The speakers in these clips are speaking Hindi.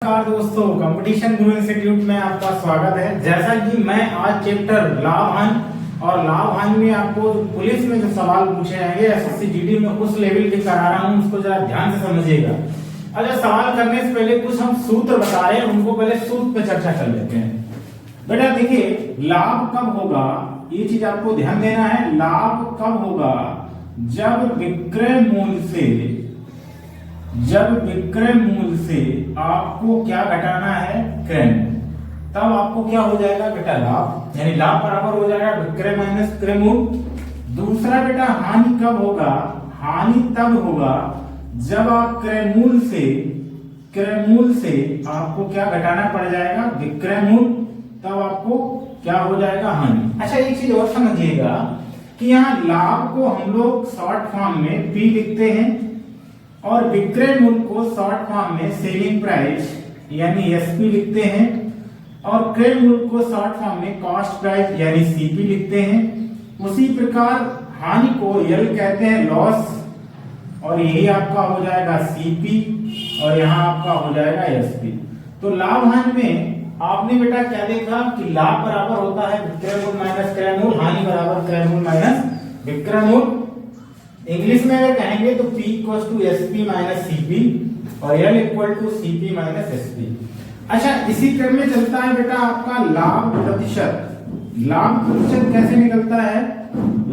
नमस्कार दोस्तों, कंपटीशन गुरु इंस्टीट्यूट में आपका स्वागत है। जैसा कि मैं आज चैप्टर लाभ हानि और लाभ हानि में आपको पुलिस में जो सवाल पूछे जाएंगे एसएससी जीडी में उस लेवल के करा रहा हूँ, उसको जरा ध्यान से समझिएगा। अच्छा, सवाल करने से पहले कुछ हम सूत्र बता रहे हैं, उनको पहले सूत्र पे चर्चा कर लेते हैं। बेटा देखिए, लाभ कब होगा ये चीज आपको ध्यान देना है। लाभ कब होगा? जब विक्रय मूल्य से आपको क्या घटाना है? क्रय मूल्य। तब आपको क्या हो जाएगा बेटा? लाभ, यानी लाभ बराबर हो जाएगा विक्रय माइनस क्रय मूल्य। दूसरा बेटा, हानि कब होगा? हानि तब होगा जब आप क्रय मूल्य से आपको क्या घटाना पड़ जाएगा? विक्रय मूल्य। तब आपको क्या हो जाएगा? हानि। अच्छा, एक चीज और समझिएगा कि यहाँ लाभ को हम लोग शॉर्ट फॉर्म में P लिखते हैं और विक्रय मूल्य को शॉर्ट फॉर्म में सेलिंग प्राइस यानी SP लिखते हैं और क्रय मूल्य को शॉर्ट फॉर्म में कॉस्ट प्राइस यानी CP लिखते हैं। उसी प्रकार हानि को L कहते हैं, लॉस, और यही आपका हो जाएगा CP और यहाँ आपका हो जाएगा SP। तो लाभ हानि में आपने बेटा क्या देखा कि लाभ बराबर होता है विक्रय मूल्य माइनस क्रय मूल्य, हानि बराबर क्रय मूल्य माइनस विक्रय मूल्य। इंग्लिश में अगर कहेंगे तो P equal to SP minus CP और L equal to CP minus SP। अच्छा, इसी क्रम में चलता है बेटा आपका लाभ प्रतिशत। लाभ प्रतिशत कैसे निकलता है?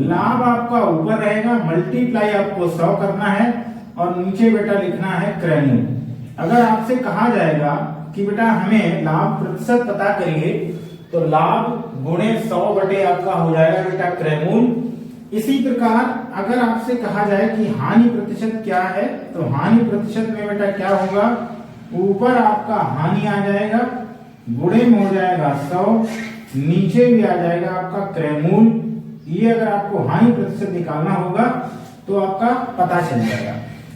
लाभ आपका ऊपर रहेगा, मल्टीप्लाई आपको 100 करना है और नीचे बेटा लिखना है क्रय मूल्य। अगर आपसे कहा जाएगा कि बेटा हमें लाभ प्रतिशत पता करिए, तो लाभ गुणे 100 बटे आपका हो जाएगा बेटा क्रय मूल्य। इसी प्रकार अगर आपसे कहा जाए कि हानि प्रतिशत क्या है, तो हानि प्रतिशत में बेटा क्या होगा? ऊपर आपका हानि आ जाएगा, गुणे में हो जाएगा 100, नीचे भी आ जाएगा आपका क्रय मूल्य। ये अगर आपको हानि प्रतिशत निकालना होगा तो आपका पता चल जाएगा।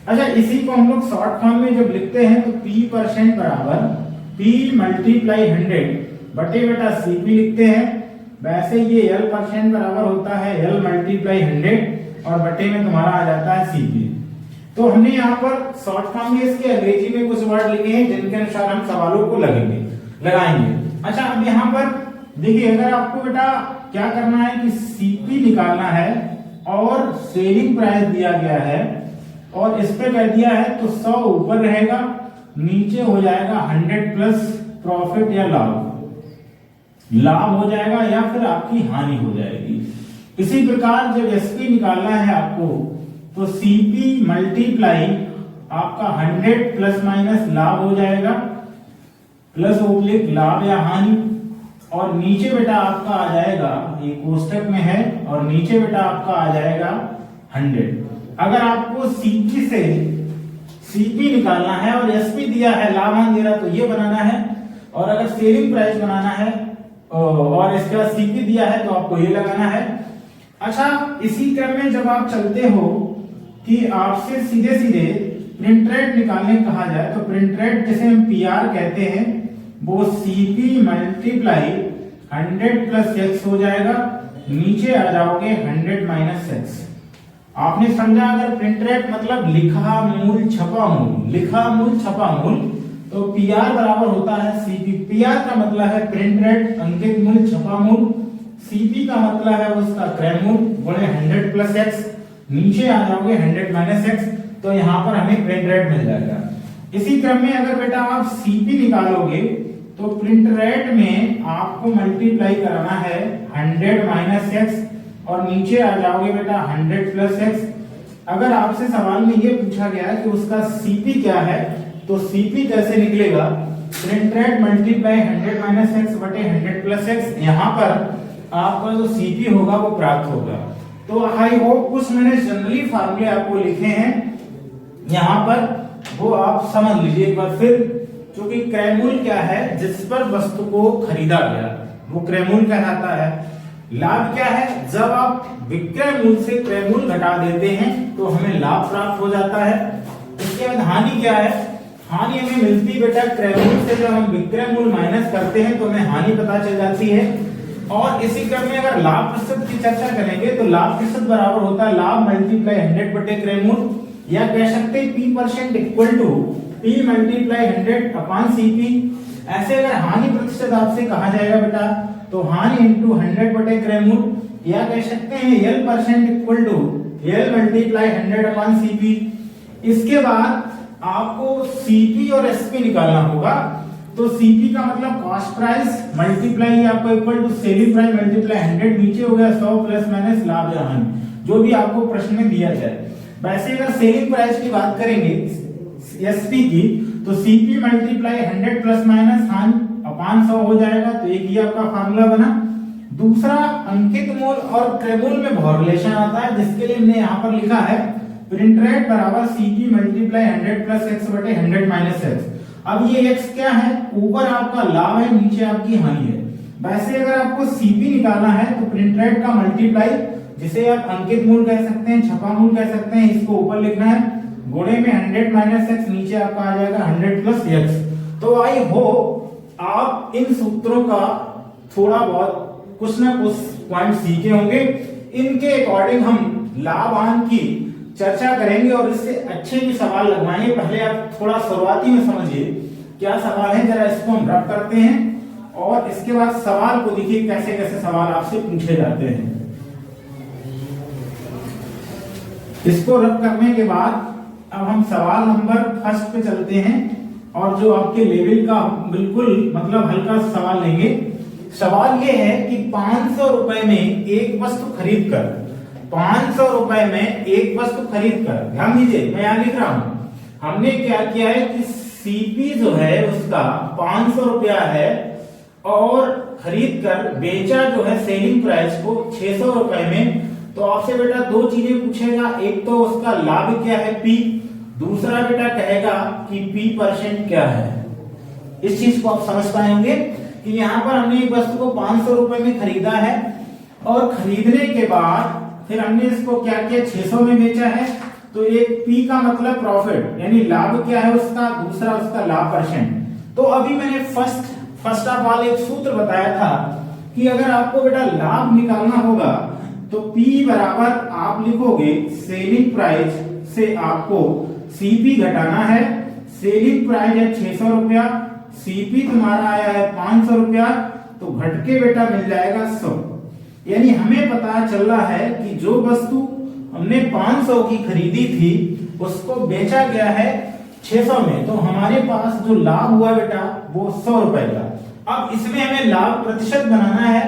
अच्छा, इसी को हम लोग शॉर्ट फॉर्म में जब लिखते हैं तो P% बराबर P मल्टीप्लाई 100 बटे बेटा CP लिखते हैं। वैसे ये L% बराबर होता है L मल्टीप्लाई 100 और बटे में तुम्हारा आ जाता है CP। तो हमने यहाँ पर शॉर्ट फॉर्म में इसके अंग्रेजी में कुछ वर्ड लिखे हैं जिनके अनुसार हम सवालों को लगाएंगे। अच्छा, अब यहाँ पर देखिए, अगर आपको बेटा क्या करना है कि CP निकालना है और सेलिंग प्राइस दिया गया है और इस पे कर दिया है तो 100 ऊपर रहेगा, नीचे हो जाएगा 100 प्लस प्रॉफिट या लाभ हो जाएगा या फिर आपकी हानि हो जाएगी। इसी प्रकार जब SP निकालना है आपको तो CP मल्टीप्लाई आपका 100 प्लस माइनस लाभ हो जाएगा, प्लस ओब्लिक लाभ या हानि, और नीचे बेटा आपका आ जाएगा, ये कोष्टक में है, और नीचे बेटा आपका आ जाएगा 100। अगर आपको CP निकालना है और SP दिया है, लाभ हानि दे रहा, तो ये बनाना है, और अगर सेलिंग प्राइस बनाना है और इसके बाद CP दिया है तो आपको ये लगाना है। अच्छा, इसी क्रम में जब आप चलते हो कि आपसे सीधे प्रिंट रेट निकालने कहा जाए तो प्रिंट रेट जिसे हम PR कहते हैं वो CP मल्टीप्लाई 100 प्लस X हो जाएगा, नीचे आ जाओगे 100 माइनस X। आपने समझा? अगर प्रिंट रेट मतलब लिखा मूल छपा मूल, तो PR बराबर होता है CP। PR का मतलब है प्रिंट रेट, अंकित मूल्य, छपा मूल्य। CP का मतलब है उसका क्रय मूल्य गुणे 100 प्लस X, नीचे आ जाओगे 100 माइनस X, तो यहाँ पर हमें प्रिंट रेट मिल जाएगा। इसी क्रम में अगर बेटा आप CP निकालोगे तो प्रिंट रेट में आपको मल्टीप्लाई कराना है 100 माइनस X और नीचे आ जाओगे बेटा 100 प्लस X। अगर आपसे सवाल में ये पूछा गया कि उसका CP क्या है, तो CP कैसे निकलेगा? Print rate multiply 100 minus X बटे 100 प्लस X। यहाँ पर आपका जो CP होगा वो प्राप्त होगा। तो आई होप कुछ मैंने जनरली फार्मूले आपको लिखे हैं यहाँ पर, वो आप समझ लीजिए एक बार फिर। क्योंकि क्रय मूल्य क्या है? जिस पर वस्तु को खरीदा गया वो क्रय मूल्य कहलाता है। लाभ क्या है? जब आप विक्रय मूल्य से क्रय मूल्य घटा देते हैं तो हमें लाभ प्राप्त हो जाता है। इसके बाद हानि क्या है? हानि हमें मिलती बेटा क्रय मूल्य से, जब हम विक्रय मूल्य माइनस करते हैं तो हमें हानि पता चल जाती है। और इसी क्रम में अगर लाभ प्रतिशत की चर्चा करेंगे तो लाभ प्रतिशत बराबर होता है लाभ मल्टीप्लाई 100 बटे क्रय मूल्य, या कह सकते हैं P% equal to P multiply 100 upon CP। ऐसे अगर हानि प्रतिशत आपसे कहा जाएगा बेटा तो हानि इंटू 100 बटे क्रैमूल, या कह सकते हैं L% equal to L multiply 100 upon CP। इसके बाद आपको CP और SP निकालना होगा। तो CP का मतलब कॉस्ट प्राइस मल्टीप्लाई आपको equal to selling price multiply 100, नीचे हो गया 100 प्लस माइनस लाभ या हानि, जो भी आपको प्रश्न में दिया जाए। वैसे अगर सेलिंग प्राइस की बात करेंगे SP की, तो CP मल्टीप्लाई 100 प्लस माइनस हानि अपॉन 100 हो जाएगा। तो एक ये आपका फार्मूला बना। दूसरा अंकित मूल और क्रयमूल में बहुत रिलेशन आता है, जिसके लिए हमने यहाँ पर लिखा है प्रिंट रेट बराबर CP मल्टीप्लाई 100 प्लस x बटे 100 माइनस x। अब ये x क्या है, ऊपर आपका लाभ है, नीचे आपकी हानि है। वैसे अगर आपको CP निकालना है तो प्रिंट रेट का मल्टीप्लाई, जिसे आप अंकित मूल कह सकते हैं, छपा मूल कह सकते हैं, इसको ऊपर लिखना है, गुणे में 100 माइनस x, नीचे आपका आ जाएगा 100 प्लस x। तो आई होप आप इन सूत्रों का थोड़ा बहुत कुछ ना कुछ पॉइंट सीखे होंगे। इनके अकॉर्डिंग हम लाभ हानि की चर्चा करेंगे और इससे अच्छे भी सवाल लगवाएंगे। पहले आप थोड़ा शुरुआती में समझिए क्या सवाल है, जरा इसको हम रब करते हैं और इसके बाद सवाल को देखिए कैसे कैसे सवाल आपसे पूछे जाते हैं। इसको रब करने के बाद अब हम सवाल नंबर फर्स्ट पे चलते हैं और जो आपके लेवल का बिल्कुल मतलब हल्का सवाल लेंगे। सवाल ये है कि 500 रुपए में एक वस्तु खरीद कर, 500 रुपए में एक वस्तु खरीद कर, ध्यान दीजिए मैं यहां लिख रहा हूं, हमने क्या किया है कि CP जो है उसका 500 रुपया है और खरीद कर बेचा जो है सेलिंग प्राइस को 600 रुपए में। तो आपसे बेटा दो चीजें पूछेगा, एक तो उसका लाभ क्या है P, दूसरा बेटा कहेगा कि P% क्या है। इस चीज को आप समझ पाएंगे कि यहाँ पर हमने एक वस्तु को 500 रुपए में खरीदा है और खरीदने के बाद फिर हमने इसको क्या किया 600 में बेचा है। तो एक P का मतलब प्रॉफिट यानी लाभ क्या है उसका, दूसरा उसका लाभ %। तो अभी मैंने फर्स्ट ऑफ ऑल एक सूत्र बताया था कि अगर आपको बेटा लाभ निकालना होगा तो P बराबर आप लिखोगे सेलिंग प्राइस से आपको CP घटाना है। सेलिंग प्राइस है 600 रुपया, CP तुम्हारा आया है 500 रुपया, तो घट के बेटा मिल जाएगा 100। यानी हमें पता चल रहा है कि जो वस्तु हमने 500 की खरीदी थी उसको बेचा गया है 600 में, तो हमारे पास जो लाभ हुआ बेटा वो 100 रुपए का। अब इसमें हमें लाभ प्रतिशत बनाना है,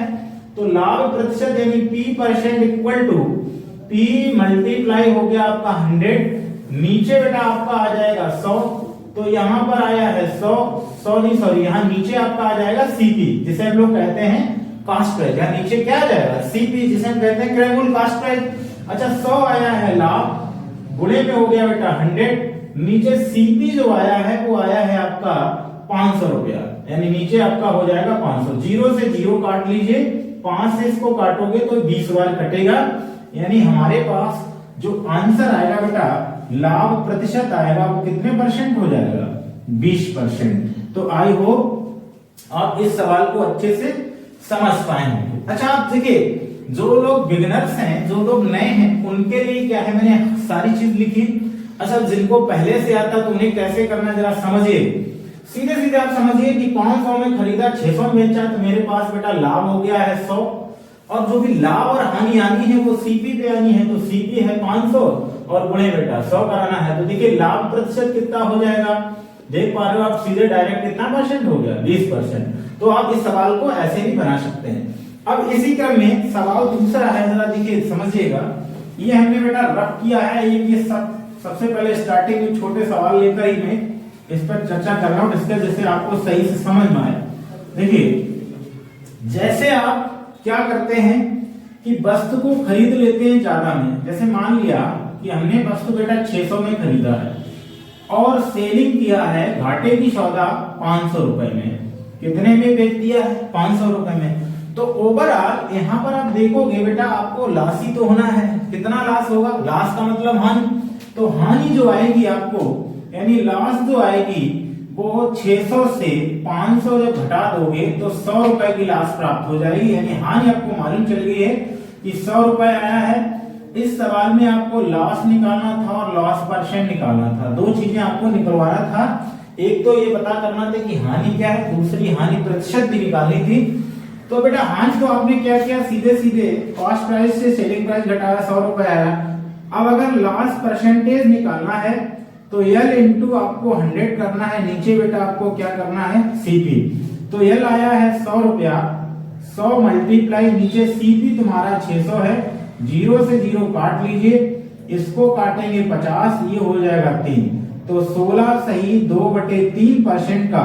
तो लाभ प्रतिशत यानी P% equal to P multiply हो गया आपका 100, नीचे बेटा आपका आ जाएगा 100, तो यहां पर आया है 100 यहां नीचे आपका आ जाएगा CP जिसे हम लोग कहते हैं कास्ट प्राइस, यहां नीचे क्या आ जाएगा CP जिसे हम कहते हैं क्रयमूल कास्ट प्राइस। अच्छा 100 आया है लाभ, गुणे में हो गया बेटा 100, नीचे CP जो आया है वो आया है आपका 500 रुपया, यानी नीचे आपका हो जाएगा 500। 0 से 0 काट लीजिए, 5 से इसको काटोगे तो 20 बार कटेगा, यानी हमारे पास जो आंसर आएगा बेटा लाभ प्रतिशत आएगा वो कितने % हो जाएगा 20%। तो आई होप आप इस सवाल को अच्छे से समझ पाए होंगे। अच्छा आप देखिए जो लोग बिगिनर्स हैं, जो लोग नए हैं, उनके लिए क्या है मैंने सारी चीज लिखी। अच्छा जिनको पहले से आता तो उन्हें कैसे करना जरा समझिए। सीधे सीधे आप समझिए कि 500 में खरीदा 600 में बेचा, तो मेरे पास बेटा लाभ हो गया है 100, और जो भी लाभ और हानि आनी है वो CP पे आनी है, तो CP है 500 और गुणे बेटा 100 कराना है। तो देखिए लाभ प्रतिशत कितना हो जाएगा, देख पा रहे हो आप, सीधे डायरेक्ट कितना % हो गया 20%। तो आप इस सवाल को ऐसे भी बना सकते हैं। अब इसी क्रम में सवाल दूसरा है, जरा देखिए समझिएगा। ये हमने बेटा रफ किया है, ये सबसे पहले स्टार्टिंग में छोटे सवाल लेकर ही मैं इस पर चर्चा कर रहा हूं, डिस्कस जिससे आपको सही से समझ में आए। देखिए जैसे आप क्या करते हैं कि वस्तु को खरीद लेते हैं ज्यादा में, जैसे मान लिया कि हमने वस्तु बेटा 600 में खरीदा है और सेलिंग किया है घाटे की सौदा 500 रुपए में, कितने में बेच दिया है 500 रुपए में। तो ओवरऑल यहाँ पर आप देखोगे बेटा आपको लॉस ही तो होना है, कितना लॉस होगा, लॉस का मतलब हानि, तो हानि जो आएगी आपको यानी लॉस जो आएगी वो 600 से 500 जब घटा दोगे तो 100 रुपए की लॉस प्राप्त हो जाएगी। यानी हानि आपको मालूम चल गई है कि 100 रुपए आया है, इस सवाल में आपको लॉस निकालना था और लॉस परसेंट निकालना था, दो चीजें आपको निकलवाना था। एक तो ये पता करना था कि हानि क्या है, दूसरी हानि प्रतिशत भी निकालनी थी। तो बेटा हानि तो आपने क्या किया, सीधे सीधे कॉस्ट प्राइस से सेलिंग प्राइस घटाया, 100 रुपए आया। अब अगर लॉस परसेंटेज निकालना है तो L इंटू आपको 100 करना है, नीचे बेटा आपको क्या करना है, CP। तो L आया है 100 रुपया, 100 मल्टीप्लाई नीचे CP तुम्हारा 600 है, 0 से 0 काट लीजिए, इसको काटेंगे 50, ये हो जाएगा 3। तो 16 सही 2/3% का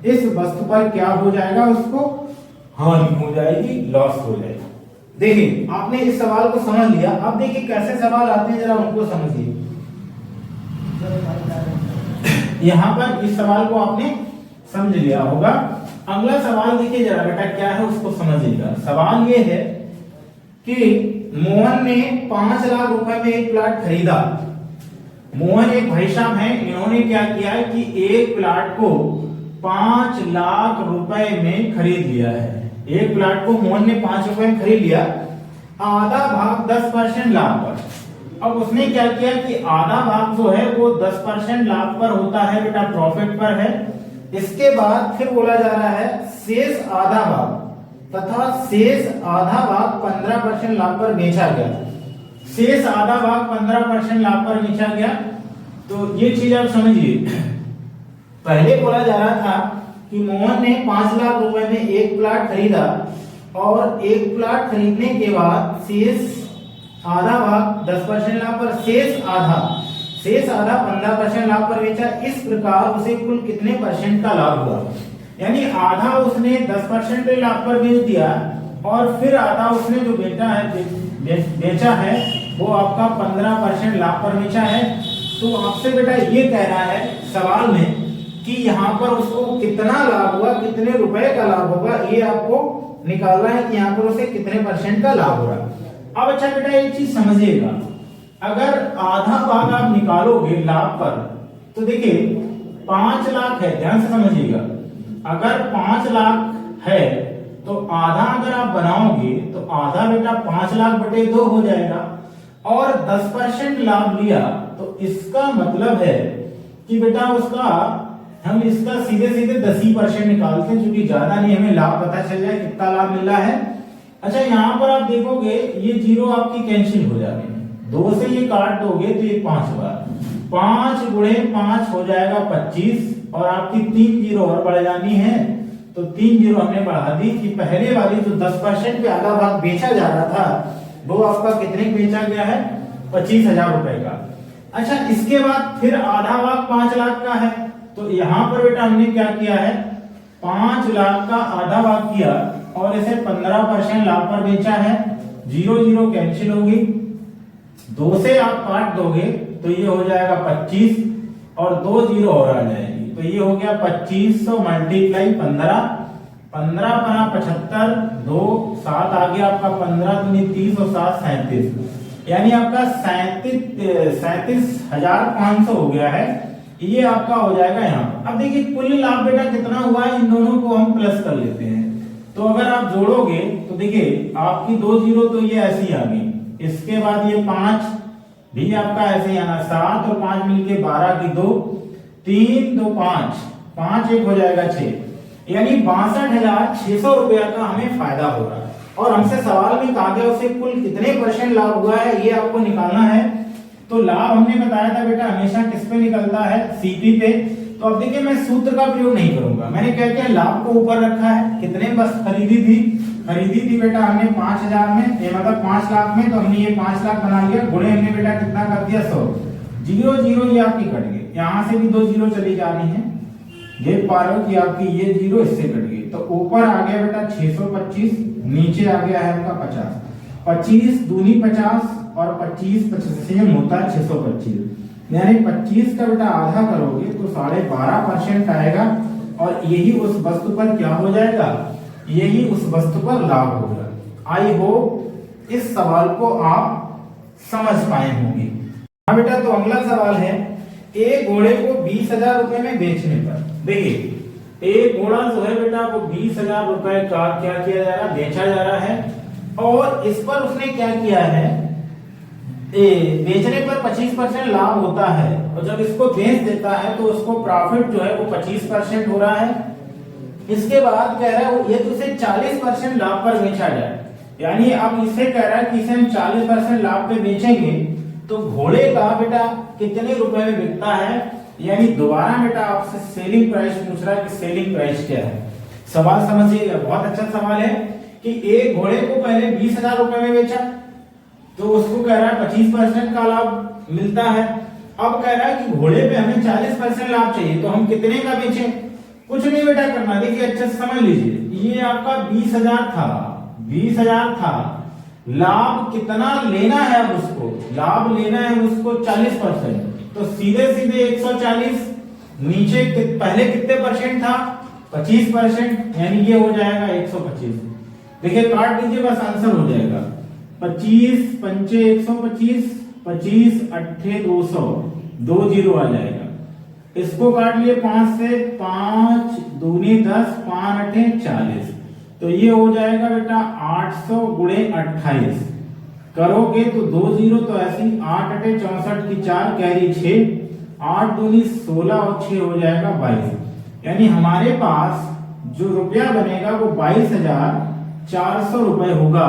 इस वस्तु पर क्या हो जाएगा, उसको हानि हो जाएगी, लॉस हो जाएगा। देखिए आपने इस सवाल को समझ लिया। अब देखिए कैसे सवाल आते हैं, जरा उनको समझिए। यहाँ पर इस सवाल को आपने समझ लिया होगा। अगला सवाल देखिए जरा बेटा क्या है, उसको समझिएगा। सवाल ये है कि मोहन ने 5 लाख रुपए में एक प्लाट खरीदा। मोहन एक भाई साहब हैं, इन्होंने क्या किया है कि एक प्लाट को 5 लाख रुपए में खरीद लिया है। एक प्लाट को मोहन ने 5 रुपए में खरीद लिया, आधा भाग 10% लाभ पर। अब उसने क्या किया कि आधा भाग जो है वो 10% लाभ पर होता है बेटा, प्रॉफिट पर है। इसके बाद फिर बोला जा रहा है शेष आधा भाग तथा शेष आधा भाग 15% लाभ पर बेचा गया। शेष आधा भाग 15% लाभ पर बेचा गया। तो ये चीज आप समझिए। पहले बोला जा रहा था कि मोहन ने 5 लाख रुपए में एक प्लाट खरीदा और एक प्लाट खरीदने के बाद शेष आधा भाग 10% लाभ पर, शेष आधा 15% लाभ पर बेचा। इस प्रकार उसे कुल कितने परसेंट का लाभ हुआ, यानी आधा उसने 10% लाभ पर बेच दिया और फिर आधा उसने जो बेचा है वो आपका 15% लाभ पर बेचा है। तो आपसे बेटा ये कह रहा है सवाल में कि यहाँ पर उसको कितना लाभ हुआ, कितने रुपए का लाभ होगा, ये आपको निकालना है कि यहाँ पर उसे कितने परसेंट का लाभ हो रहा है। अब अच्छा बेटा एक चीज समझिएगा, अगर आधा भाग आप निकालोगे लाभ पर तो देखिए 5 लाख है, ध्यान से समझिएगा। अगर 5 लाख है तो आधा अगर आप बनाओगे तो आधा बेटा 5 लाख बटे 2 हो जाएगा और 10% लाभ लिया तो इसका मतलब है कि बेटा उसका हम इसका सीधे सीधे 10% निकालते हैं, क्योंकि ज्यादा नहीं, हमें लाभ पता चल जाए कितना लाभ मिल रहा है। अच्छा यहाँ पर आप देखोगे ये जीरो आपकी कैंसिल हो जाएंगे, 2 से ये काट दोगे तो ये 5 बार, 5 गुणे 5 हो जाएगा 25 और आपकी 3 जीरो और बढ़ जानी है। तो 3 जीरो हमने बढ़ा दी कि पहले वाली जो 10% पे आधा भाग बेचा जा रहा था वो आपका कितने बेचा गया है, 25,000 रुपए का। अच्छा इसके बाद फिर आधा भाग 5 लाख का है, तो यहाँ पर बेटा हमने क्या किया है, 5 लाख का आधा भाग किया और इसे 15% लाभ पर बेचा है। 0 0 कैंसिल होगी, 2 से आप काट दोगे तो ये हो जाएगा 25 और 2 जीरो और आ जाएगी, तो ये हो गया 2500 मल्टीप्लाई 15, 15 पना 75, 2 7 आ गया आपका 15 दूनी 30 और 7 37, यानी आपका 37,500 हो गया है। ये आपका हो जाएगा यहाँ। अब देखिए कुल लाभ बेटा कितना हुआ है, इन दोनों को हम प्लस कर लेते हैं। तो अगर आप जोड़ोगे तो देखिए आपकी 2 जीरो तो ये ऐसी आ गई, इसके बाद ये 5 भी आपका ऐसे ही आना, 7 और 5 मिलके 12 की 2, 3 2 5, 5 1 हो जाएगा 6, यानी 62,600 रुपया का हमें फायदा हो रहा है। और हमसे सवाल में कहा गया उसे कुल कितने % लाभ हुआ है, ये आपको निकालना है। तो लाभ हमने बताया था बेटा हमेशा किस पे निकलता है, सीपी पे। तो अब देखिए मैं सूत्र का प्रयोग नहीं करूंगा, मैंने क्या किया लाभ को ऊपर रखा है। कितने बस खरीदी थी बेटा हमने 5,000 में, ये मतलब 5 लाख में, तो हमने ये 5 लाख बना लिया, गुणे हमने बेटा कितना कर दिया 100, 0 0 ये आपकी कट गई, यहाँ से भी 2 जीरो चली जानी है, देख पा रहे हो कि आपकी ये जीरो इससे कट गई। तो ऊपर आ गया बेटा 625, नीचे आ गया है आपका 50, 25 दूनी 50 और 25 25 होता है 625, यानी 25 का बेटा आधा करोगे तो 12.5% आएगा और यही उस वस्तु पर क्या हो जाएगा, यही उस वस्तु पर लाभ होगा। आई होप इस सवाल को आप समझ पाए होंगे। हाँ बेटा तो अगला सवाल है, एक घोड़े को 20,000 रुपए में बेचने पर, देखिए एक घोड़ा जो है बेटा वो 20,000 रुपए का क्या किया जा रहा है, बेचा जा रहा है। और इस पर उसने क्या किया है, बेचने पर 25% लाभ होता है और जब इसको बेच देता है तो उसको प्रॉफिट जो है वो 25% हो रहा है। इसके बाद कह रहा है ये तो उसे 40% लाभ पर बेचा जाए, यानी अब इसे कह रहा है कि इसे हम 40% लाभ पे बेचेंगे तो घोड़े का बेटा कितने रुपए में बिकता है, यानी दोबारा बेटा आपसे सेलिंग प्राइस पूछ रहा है कि सेलिंग प्राइस क्या है। सवाल समझिएगा, बहुत अच्छा सवाल है कि एक घोड़े को पहले 20,000 रुपए में बेचा तो उसको कह रहा है 25% का लाभ मिलता है। अब कह रहा है कि घोड़े पे हमें 40% लाभ चाहिए तो हम कितने का बेचें। कुछ नहीं बेटा करना, देखिए अच्छे से समझ लीजिए, ये आपका 20,000 था, 20,000 था, लाभ कितना लेना है, अब उसको लाभ लेना है उसको 40%, तो सीधे सीधे 140, नीचे पहले कितने परसेंट था 25%, यानी ये हो जाएगा 125। देखिए काट दीजिए बस आंसर हो जाएगा 25 पंचे 125, 25 अट्ठे 200, 2 जीरो आ जाएगा। इसको काट लिए 5 से, 5 दूनी 10, 5 अट्ठे 40, तो ये हो जाएगा बेटा 800 गुणे 28 करोगे तो 2 जीरो, तो ऐसी 8 अट्ठे 64 की 4 कैरी 6, 8 दूनी 16 और 6 हो जाएगा 22, यानी हमारे पास जो रुपया बनेगा वो 22,400 रुपए होगा।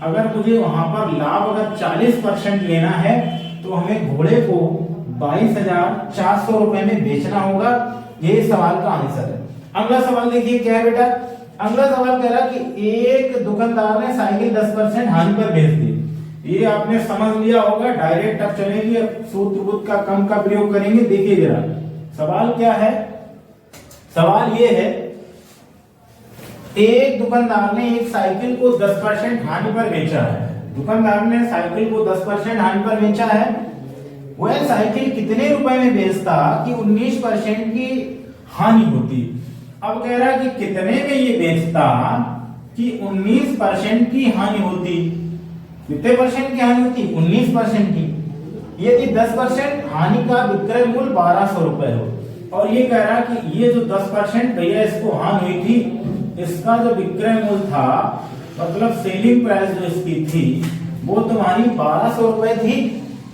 अगर मुझे वहां पर लाभ अगर 40% लेना है तो हमें घोड़े को 22,400 रुपए में बेचना होगा। ये सवाल का आंसर है। अगला सवाल देखिए क्या है बेटा। अगला सवाल कह रहा कि एक दुकानदार ने साइकिल 10% हानि पर बेच दी। ये आपने समझ लिया होगा, डायरेक्ट अब चलेंगे, अब सूत्र का कम का प्रयोग करेंगे। देखिए जरा सवाल क्या है। सवाल ये है, एक दुकानदार ने एक साइकिल को 10% हानि पर बेचा है। दुकानदार ने साइकिल को 10% हानि पर बेचा है। वह साइकिल कितने रुपए में बेचता कि 19% की हानि होती। अब कह रहा है कि कितने में ये बेचता कि 19% की हानि होती। कितने परसेंट की हानि होती? 19% की। यदि 10% हानि का विक्रय मूल्य 1200 रुपए हो और ये कह रहा कि ये जो 10% भैया इसको हानि हुई थी, इसका जो विक्रय मूल्य था मतलब सेलिंग प्राइस जो इसकी थी वो तुम्हारी 1200 रुपए थी।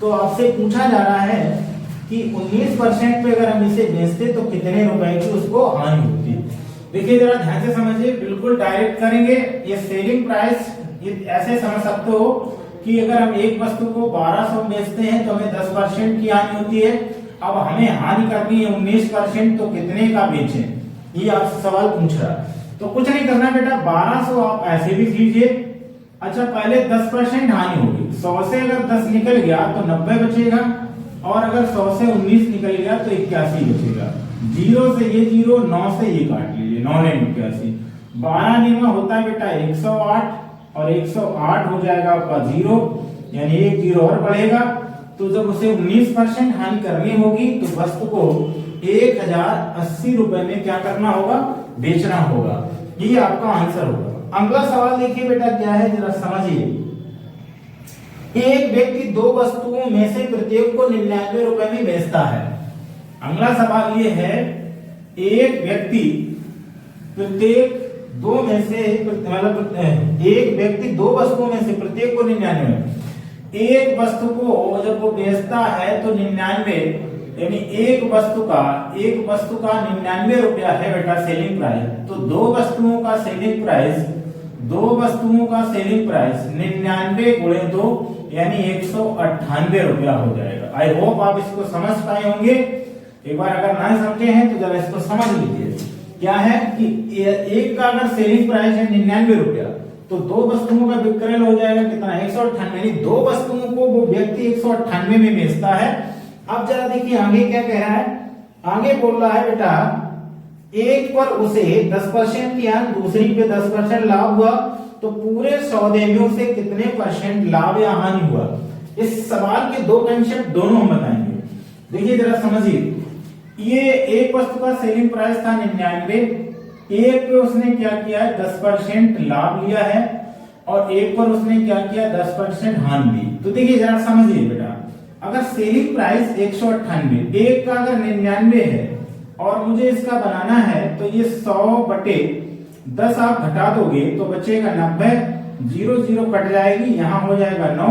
तो आपसे पूछा जा रहा है कि 19% पे अगर हम इसे बेचते तो कितने रुपए की उसको हानि होती। देखिए जरा ध्यान से समझिए, बिल्कुल डायरेक्ट करेंगे। ये सेलिंग प्राइस ये ऐसे समझ सकते हो कि अगर हम एक वस्तु को 1200 बेचते हैं तो हमें 10% की हानि होती है। अब हमें हानि करनी है 19%, तो कितने का बेचें, ये आपसे सवाल पूछ रहा है। तो कुछ नहीं करना बेटा, 1200 आप ऐसे भी लीजिए। अच्छा पहले 10% हानि होगी, 100 से अगर 10 निकल गया तो 90 बचेगा, और अगर 100 से 19 निकल गया तो 81 बचेगा। 0 से ये 0, 9 से ये काट लीजिए, 9 ने 81। 12 नियम होता है बेटा 108, और 108 हो जाएगा आपका 0, यानी एक 0 और बढ़ेगा। तो जब उसे 19% हानि करनी होगी तो वस्तु को 1080 रुपए में क्या करना होगा, बेचना होगा। ये आपका आंसर होगा। अगला सवाल देखिए बेटा क्या है, जरा समझिए। एक व्यक्ति दो वस्तुओं में से प्रत्येक को 99 रुपए में बेचता है। अगला सवाल ये है, एक व्यक्ति प्रत्येक दो में से मतलब एक व्यक्ति दो वस्तुओं में से प्रत्येक को 99, एक वस्तु को जब वो बेचता है तो 99, यानी एक वस्तु का 99 रुपया है बेटा सेलिंग प्राइस। तो दो वस्तुओं का सेलिंग प्राइस 99 गुणे 2 यानी 198 रुपया हो जाएगा। आई होप आप इसको समझ पाए होंगे। एक बार अगर नहीं समझे हैं तो जरा इसको समझ लीजिए। क्या है कि एक का अगर सेलिंग प्राइस है 99 रुपया, तो दो वस्तुओं का विक्रय हो जाएगा कितना, 198। दो वस्तुओं को वो व्यक्ति 198 में बेचता है। अब जरा देखिए आगे क्या कह रहा है। आगे बोल रहा है बेटा, एक पर उसे 10% की हानि, दूसरी पे 10% लाभ हुआ, तो पूरे सौदे में उसे कितने परसेंट लाभ या हानि हुआ। इस सवाल के दो कंसेप्ट दोनों हम बताएंगे। देखिए जरा समझिए, ये एक वस्तु का सेलिंग प्राइस था 99, एक पे उसने क्या किया है 10% लाभ लिया है, और एक पर उसने क्या किया 10% हानि ली। तो देखिए जरा समझिए बेटा, अगर सेलिंग प्राइस 198, एक का अगर 99 है और मुझे इसका बनाना है, तो ये 100/10 आप घटा दोगे तो बचेगा 90, 0 0 कट जाएगी, यहां हो जाएगा 9,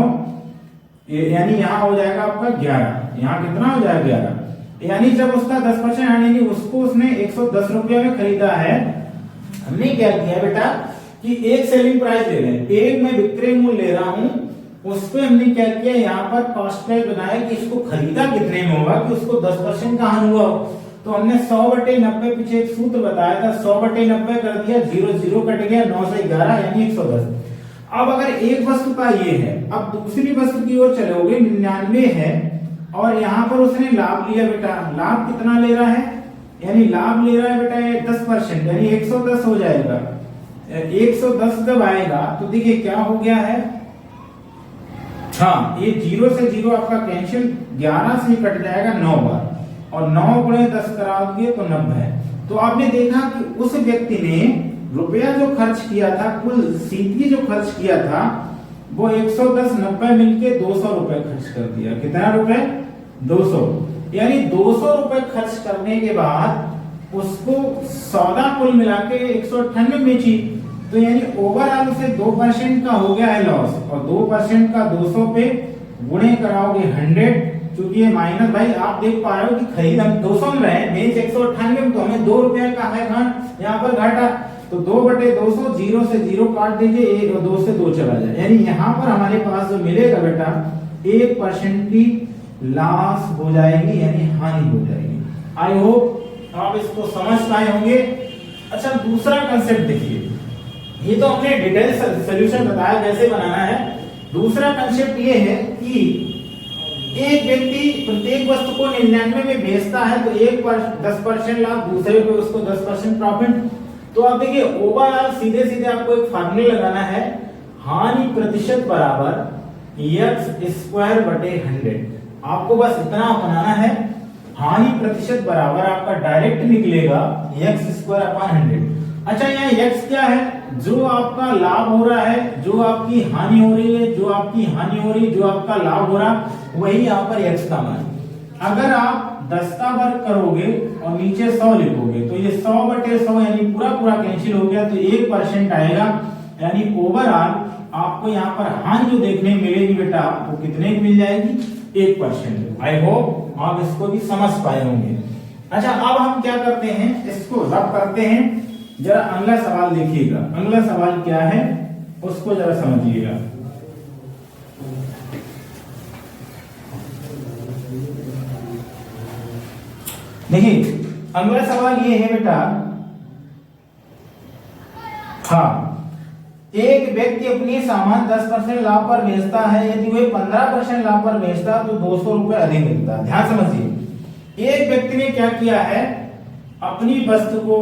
यानी यहाँ हो जाएगा आपका 11, यहाँ कितना हो जाएगा 11, यानी जब उसका 10% यानी उसको उसने 110 रुपये में खरीदा है। हमने क्या किया बेटा कि एक सेलिंग प्राइस ले रहे हैं, एक मैं विक्रय मूल्य ले रहा हूं, उस पे हमने क्या किया यहाँ पर कॉस्ट प्राइस बनाया कि इसको खरीदा कितने में होगा कि उसको 10% का हानि हुआ हो। तो हमने 100/90 पीछे एक सूत्र बताया था, 100/90 कर दिया, 0 कट गया, 9 से 11 यानी 110। अब अगर एक वस्तु का ये है, अब दूसरी वस्तु की ओर चलोगे, 99 है और यहाँ पर उसने लाभ लिया बेटा, लाभ कितना ले रहा है, यानी लाभ ले रहा है बेटा 10%, यानी 110 हो जाएगा। 110 जब आएगा तो देखिए क्या हो गया है, हाँ ये 0 से 0 आपका कैंसिल, 11 से कट जाएगा 9 बार और 9 गुणे 10 करा दिए तो 90 है। तो आपने देखा कि उस व्यक्ति ने रुपया जो खर्च किया था, कुल सीधी जो खर्च किया था वो 110 90 मिलके 200 रुपए खर्च कर दिया। कितना रुपए 200, यानी 200 रुपए खर्च करने के बाद उसको सौदा कुल मिला के 198 बेची। तो यानी ओवरऑल उसे 2% का हो गया है लॉस, और 2% का 200 पे गुणे कराओगे 100, क्योंकि ये माइनस, भाई आप देख पा रहे हो कि खरीद हम 200 में रहे, बेच 198 तो हमें 2 रुपए का है घाट, यहाँ पर घाटा। तो 2/200, 0 से 0 काट दीजिए, 1 और 2 से 2 चला जाए, यानी यहाँ पर हमारे पास जो मिलेगा बेटा 1% की लॉस हो जाएगी, यानी हानि हो जाएगी। आई होप आप इसको समझ पाए होंगे। अच्छा दूसरा कंसेप्ट देखिए, ये तो हमने डिटेल सॉल्यूशन बताया कैसे बनाना है। दूसरा कंसेप्ट ये है कि एक व्यक्ति प्रत्येक वस्तु को 99 में बेचता है तो 10% लाभ, दूसरे पे उसको 10% प्रॉफिट। तो आप देखिए ओवरऑल सीधे सीधे आपको एक फार्मूला लगाना है, हानि प्रतिशत बराबर x²/100। आपको बस इतना अपनाना है, हानि प्रतिशत बराबर आपका डायरेक्ट निकलेगा x²/100। अच्छा यहाँ x क्या है, जो आपका लाभ हो रहा है, जो आपकी हानि हो रही है, जो आपकी हानि हो रही है, जो आपका लाभ हो रहा, वही यहाँ पर x का मान। अगर आप 10 का वर्ग करोगे और नीचे 100 लिखोगे तो ये 100/100 यानी पूरा पूरा कैंसिल हो गया, तो 1% आएगा, यानी ओवरऑल आपको यहाँ पर हानि जो देखने मिलेगी बेटा वो कितने की मिल जाएगी 1%। आई होप आप इसको भी समझ पाए होंगे। अच्छा अब हम क्या करते हैं, इसको रब करते हैं। जरा अगला सवाल देखिएगा, अगला सवाल क्या है उसको जरा समझिएगा। देखिए अगला सवाल ये है बेटा, हाँ एक व्यक्ति अपनी सामान 10% लाभ पर बेचता है, यदि वह 15% लाभ पर बेचता तो 200 रुपए अधिक मिलता। ध्यान समझिए, एक व्यक्ति ने क्या किया है, अपनी वस्तु को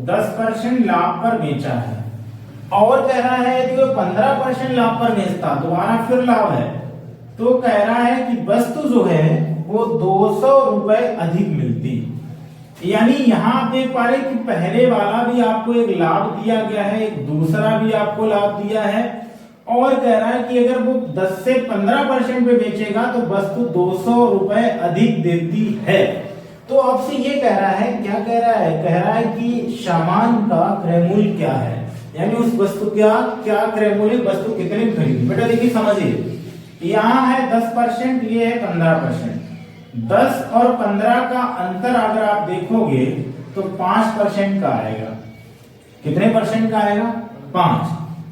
10% लाभ पर बेचा है और कह रहा है यदि वो 15% लाभ पर बेचता, दोबारा फिर लाभ है, तो कह रहा है कि वस्तु जो है वो 200 रुपए अधिक मिलती। यानी यहाँ आप देख पा रहे कि पहले वाला भी आपको एक लाभ दिया गया है, एक दूसरा भी आपको लाभ दिया है, और कह रहा है कि अगर वो 10 से 15% पे बेचेगा तो वस्तु 200 रुपए अधिक देती है। तो आपसे ये कह रहा है, क्या कह रहा है, कह रहा है कि सामान का क्रय मूल्य क्या है, यानी उस वस्तु का क्या क्रय मूल्य, वस्तु कितने में खरीदी। बेटा देखिए समझिए, यहाँ है 10%, ये है 15%। 10 और 15 का अंतर अगर आप देखोगे तो 5% का आएगा। कितने परसेंट का आएगा 5,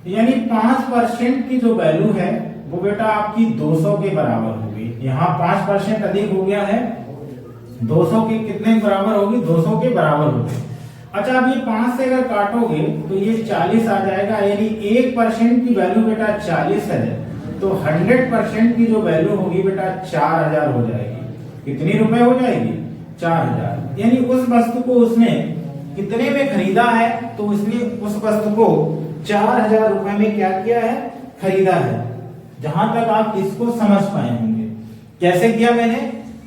यानी 5% की जो वैल्यू है वो बेटा आपकी 200 के बराबर होगी। यहाँ 5% अधिक हो गया है, 200 के कितने बराबर होगी, 200 के बराबर होगी। अच्छा अब ये 5 से अगर काटोगे तो ये 40 आ जाएगा, यानी 1% की वैल्यू बेटा 40 है, तो 100% की जो वैल्यू होगी बेटा 4000 हो जाएगी। कितनी रुपए हो जाएगी 4000। यानी उस वस्तु को उसने कितने में खरीदा है, तो उसने उस वस्तु को 4000 रुपए में क्या किया है, खरीदा है। जहां तक आप इसको समझ पाए होंगे। कैसे किया मैंने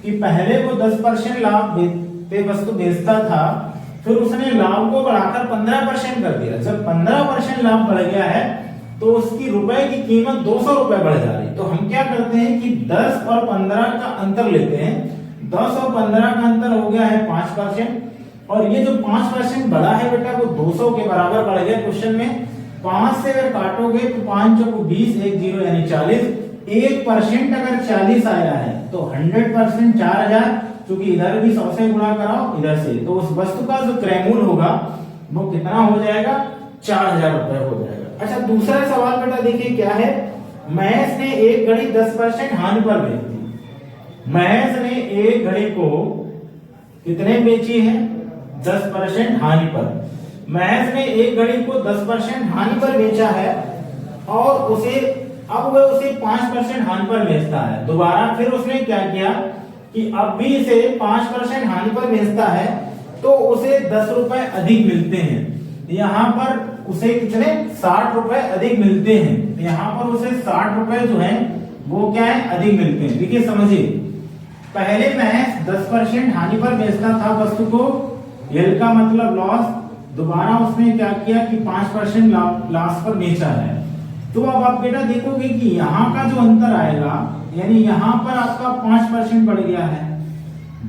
कि पहले वो 10% लाभ पे वस्तु बेचता था, फिर उसने लाभ को बढ़ाकर 15% कर दिया। जब 15% लाभ बढ़ गया है तो उसकी रुपए की कीमत 200 रुपए बढ़ जा रही। तो हम क्या करते हैं कि 10 और 15 का अंतर लेते हैं। 10 और 15 का अंतर हो गया है 5%, और ये जो 5% बढ़ा है बेटा वो 200 के बराबर बढ़ गया। क्वेश्चन में 5 से अगर काटोगे तो 5 चौको 20, 1 0 यानी 40। 1% अगर 40 आया है तो 100% 4000, क्योंकि इधर भी 100 से गुणा कराओ इधर से, तो उस वस्तु का जो क्रय मूल्य होगा वो कितना हो जाएगा, 4000 रुपए हो जाएगा। अच्छा दूसरा सवाल बेटा देखिए क्या है, महेश ने एक घड़ी 10% हानि पर बेच दी। महेश ने एक घड़ी को कितने बेची है, 10% हानि पर। महेश ने एक घड़ी को 10% हानि पर बेचा है और उसे अब वह उसे 5% हानि पर बेचता है। दोबारा फिर उसने क्या किया कि अब भी इसे 5% हानि पर बेचता है तो उसे 10 रुपए अधिक मिलते हैं। यहाँ पर उसे कितने, 60 रुपए अधिक मिलते हैं। यहाँ पर उसे 60 रुपए जो है वो क्या है, अधिक मिलते हैं। देखिए समझिए, पहले महेश 10% हानि पर बेचता था वस्तु को, एल का मतलब लॉस। दोबारा उसने क्या किया कि 5% लॉस पर बेचा है। तो अब आप बेटा देखोगे कि यहाँ का जो अंतर आएगा, यानी यहाँ पर आपका 5% बढ़ गया है,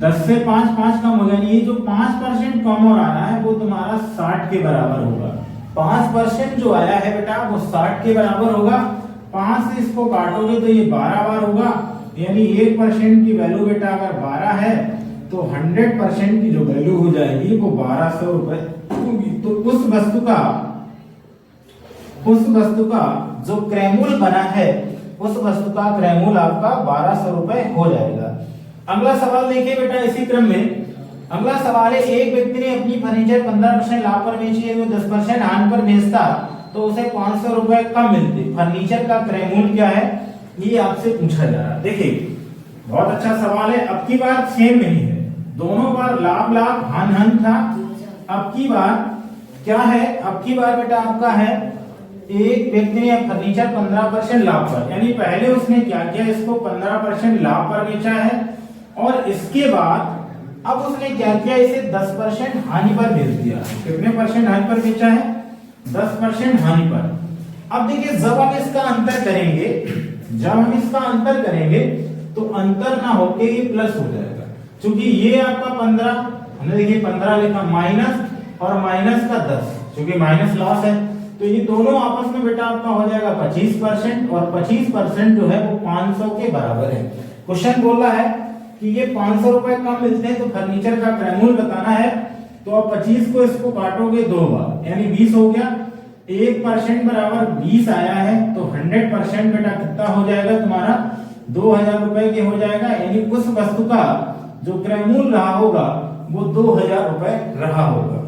10 से 5 कम हो गया। ये जो 5% कम हो रहा है वो तुम्हारा 60 के बराबर होगा। 5% जो आया है बेटा वो 60 के बराबर होगा। 5 से इसको काटोगे तो ये 12 बार होगा, यानी 1% की वैल्यू बेटा अगर 12 है तो 100% की जो वैल्यू हो जाएगी वो 1200 रुपए होगी। तो उस वस्तु का जो क्रय मूल्य बना है, उस वस्तु का क्रय मूल्य आपका 1200 रुपए हो जाएगा। अगला सवाल देखिए बेटा इसी क्रम में। अगला सवाल है, एक व्यक्ति ने अपनी फर्नीचर 15% लाभ पर बेची है, वो 10% हानि पर बेचता तो उसे 500 रुपए कम मिलते। फर्नीचर का क्रय मूल्य क्या है, ये आपसे पूछा जा रहा है। देखिए बहुत अच्छा सवाल है। अब की बार सेम नहीं है, दोनों बार लाभ लाभ हानि हानि था। अब की बार क्या है, अब की बार बेटा आपका है, एक व्यक्ति ने फर्नीचर 15% लाभ पर, यानी पहले उसने क्या किया, इसको 15% लाभ पर बेचा है और इसके बाद अब उसने क्या किया, इसे 10% हानि पर बेच दिया। कितने परसेंट हानि पर बेचा है, 10% हानि पर। अब देखिए जब हम इसका अंतर करेंगे तो अंतर ना होके ये प्लस हो जाएगा, क्योंकि ये आपका 15, हमने देखिए 15 लिखा, माइनस और माइनस का 10, क्योंकि माइनस लॉस है तो ये दोनों आपस में बेटा आपका हो जाएगा 25%, और 25% जो है वो 500 के बराबर है। क्वेश्चन बोला है कि ये 500 रुपए कम मिलते हैं तो फर्नीचर का क्रय मूल्य बताना है। तो अब 25 को इसको काटोगे 2 बार, यानी 20 हो गया। 1% बराबर 20 आया है तो 100% बेटा कितना हो जाएगा तुम्हारा, 2000 रुपए के हो जाएगा। यानी उस वस्तु का जो क्रय मूल्य रहा होगा वो 2000 रुपए रहा होगा।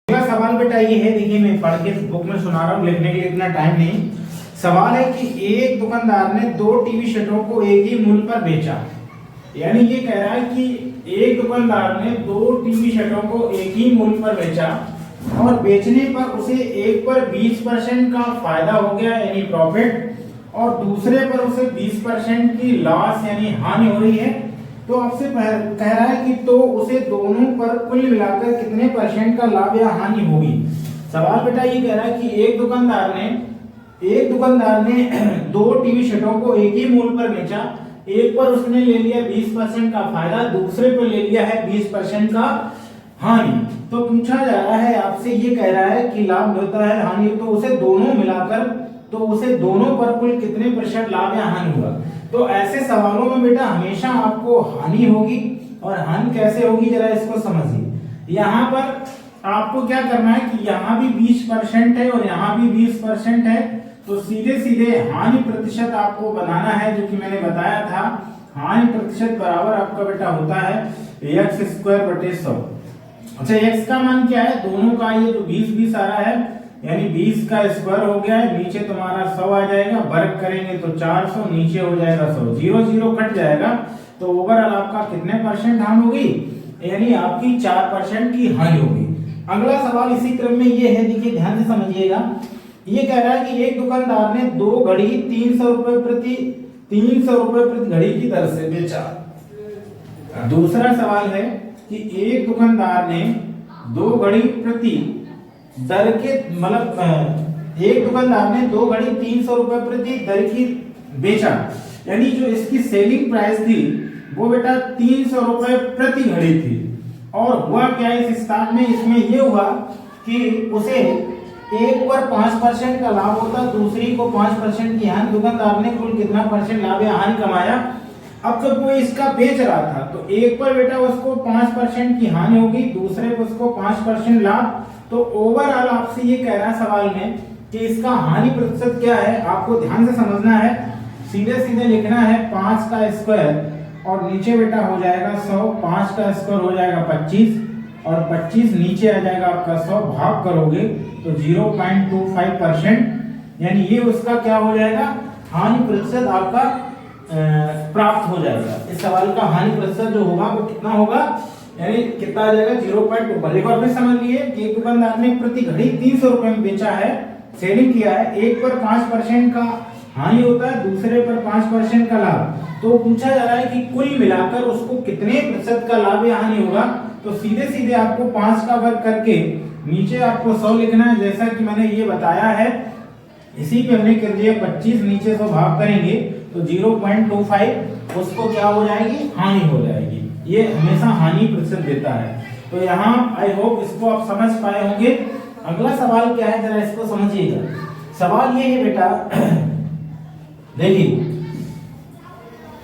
सवाल बेटा ये है, देखिए मैं पढ़ के बुक में सुना रहा हूँ, लिखने के लिए इतना टाइम नहीं। सवाल है कि एक दुकानदार ने 2 टीवी सेटों को एक ही मूल्य पर बेचा। यानी ये कह रहा है कि एक दुकानदार ने 2 टीवी सेटों को एक ही मूल्य पर बेचा और बेचने पर उसे एक पर 20% का फायदा हो गया यानी प्रॉफिट, और दूसरे पर उसे 20% की लॉस यानी हानि हो रही है। तो आपसे कह रहा है कि तो उसे दोनों पर कुल मिलाकर कितने परसेंट का लाभ या हानि होगी। सवाल बेटा ये कह रहा है कि एक दुकानदार ने 2 टीवी सेटों को एक ही मूल्य पर बेचा, एक पर उसने ले लिया 20% का फायदा, दूसरे पर ले लिया है 20% का हानि। तो पूछा जा रहा है आपसे, ये कह रहा है कि लाभ होता है हानि, तो उसे दोनों मिलाकर, तो उसे दोनों पर कुल कितने % लाभ या हानि हुआ। तो ऐसे सवालों में बेटा हमेशा आपको हानि होगी, और हानि कैसे होगी जरा इसको समझिए। यहाँ पर आपको क्या करना है कि यहाँ भी 20% है और यहाँ भी 20% है, तो सीधे सीधे हानि प्रतिशत आपको बनाना है, जो कि मैंने बताया था। हानि प्रतिशत बराबर आपका बेटा होता है x²/100। अच्छा x का मान क्या है, दोनों का ये जो 20 आ रहा है, यानी 20 का स्क्वायर हो गया है, नीचे तुम्हारा 100 आ जाएगा, वर्ग करेंगे तो 400, नीचे हो जाएगा 100, 0 कट जाएगा, तो ओवरऑल आपका कितने % हानि होगी, यानी आपकी 4% की हानि होगी। अगला सवाल इसी क्रम में ये है, देखिए ध्यान से समझिएगा। ये कह रहा है कि एक दुकानदार ने 2 घड़ी 300 रुपए प्रति घड़ी की दर से बेचा। दूसरा सवाल है कि एक दुकानदार ने 2 घड़ी प्रति दर के मतलब एक दुकानदार ने 2 घड़ी 300 रुपए प्रति दर की बेचा, यानी जो इसकी सेलिंग प्राइस थी वो बेटा 300 रुपए प्रति घड़ी थी। और हुआ क्या इस स्टॉक में, इसमें ये हुआ कि उसे एक पर 5% का लाभ होता, दूसरी को 5% की हानि, दुकानदार ने कुल कितना परसेंट लाभ या हानि कमाया। अब जब वो इसका बेच रहा था तो एक पर बेटा उसको 5% की हानि होगी, दूसरे को उसको 5% लाभ। तो ओवरऑल आपसे ये कह रहा है सवाल में कि इसका हानि प्रतिशत क्या है, आपको ध्यान से समझना है। सीधे सीधे लिखना है 5 का स्क्वायर और नीचे बेटा हो जाएगा 100, 5 का स्क्वायर हो जाएगा 25 और 25 नीचे आ जाएगा आपका 100, भाग करोगे तो 0.25%, यानी ये उसका क्या हो जाएगा, हानि प्रतिशत आपका प्राप्त हो जाएगा। इस सवाल का हानि प्रतिशत जो होगा वो कितना होगा, यानी कितना आ जाएगा 0.2। एक बार फिर समझ लिए कि एक दुकानदार ने प्रति घड़ी 300 रुपए में बेचा है, सेलिंग किया है, एक पर 5% का हानि होता है, दूसरे पर 5% का लाभ। तो पूछा जा रहा है कि कुल मिलाकर उसको कितने प्रतिशत का लाभ या हानि होगा। तो सीधे सीधे आपको 5 का वर्ग करके नीचे आपको 100 लिखना है, जैसा कि मैंने ये बताया है। इसी पे हमने कर दिया 25, नीचे 100 भाग करेंगे तो 0.25 उसको क्या हो जाएगी, हानि हो जाएगी। ये हमेशा हानि प्रतिशत देता है। तो यहाँ आई होप इसको आप समझ पाए होंगे। अगला सवाल क्या है, जरा इसको समझिएगा। सवाल ये है बेटा, देखिए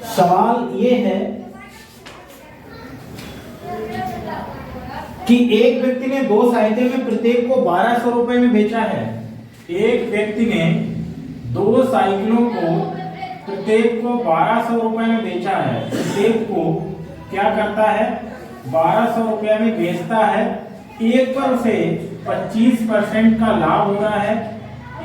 सवाल ये है कि एक व्यक्ति ने 2 साइकिल में प्रत्येक को 1200 रुपए में बेचा है। एक व्यक्ति ने 2 साइकिलों को प्रत्येक को 1200 रुपए में बेचा है। प्रत्येक को क्या करता है, 1200 रुपए में बेचता है। एक पर उसे 25% का लाभ हो रहा है,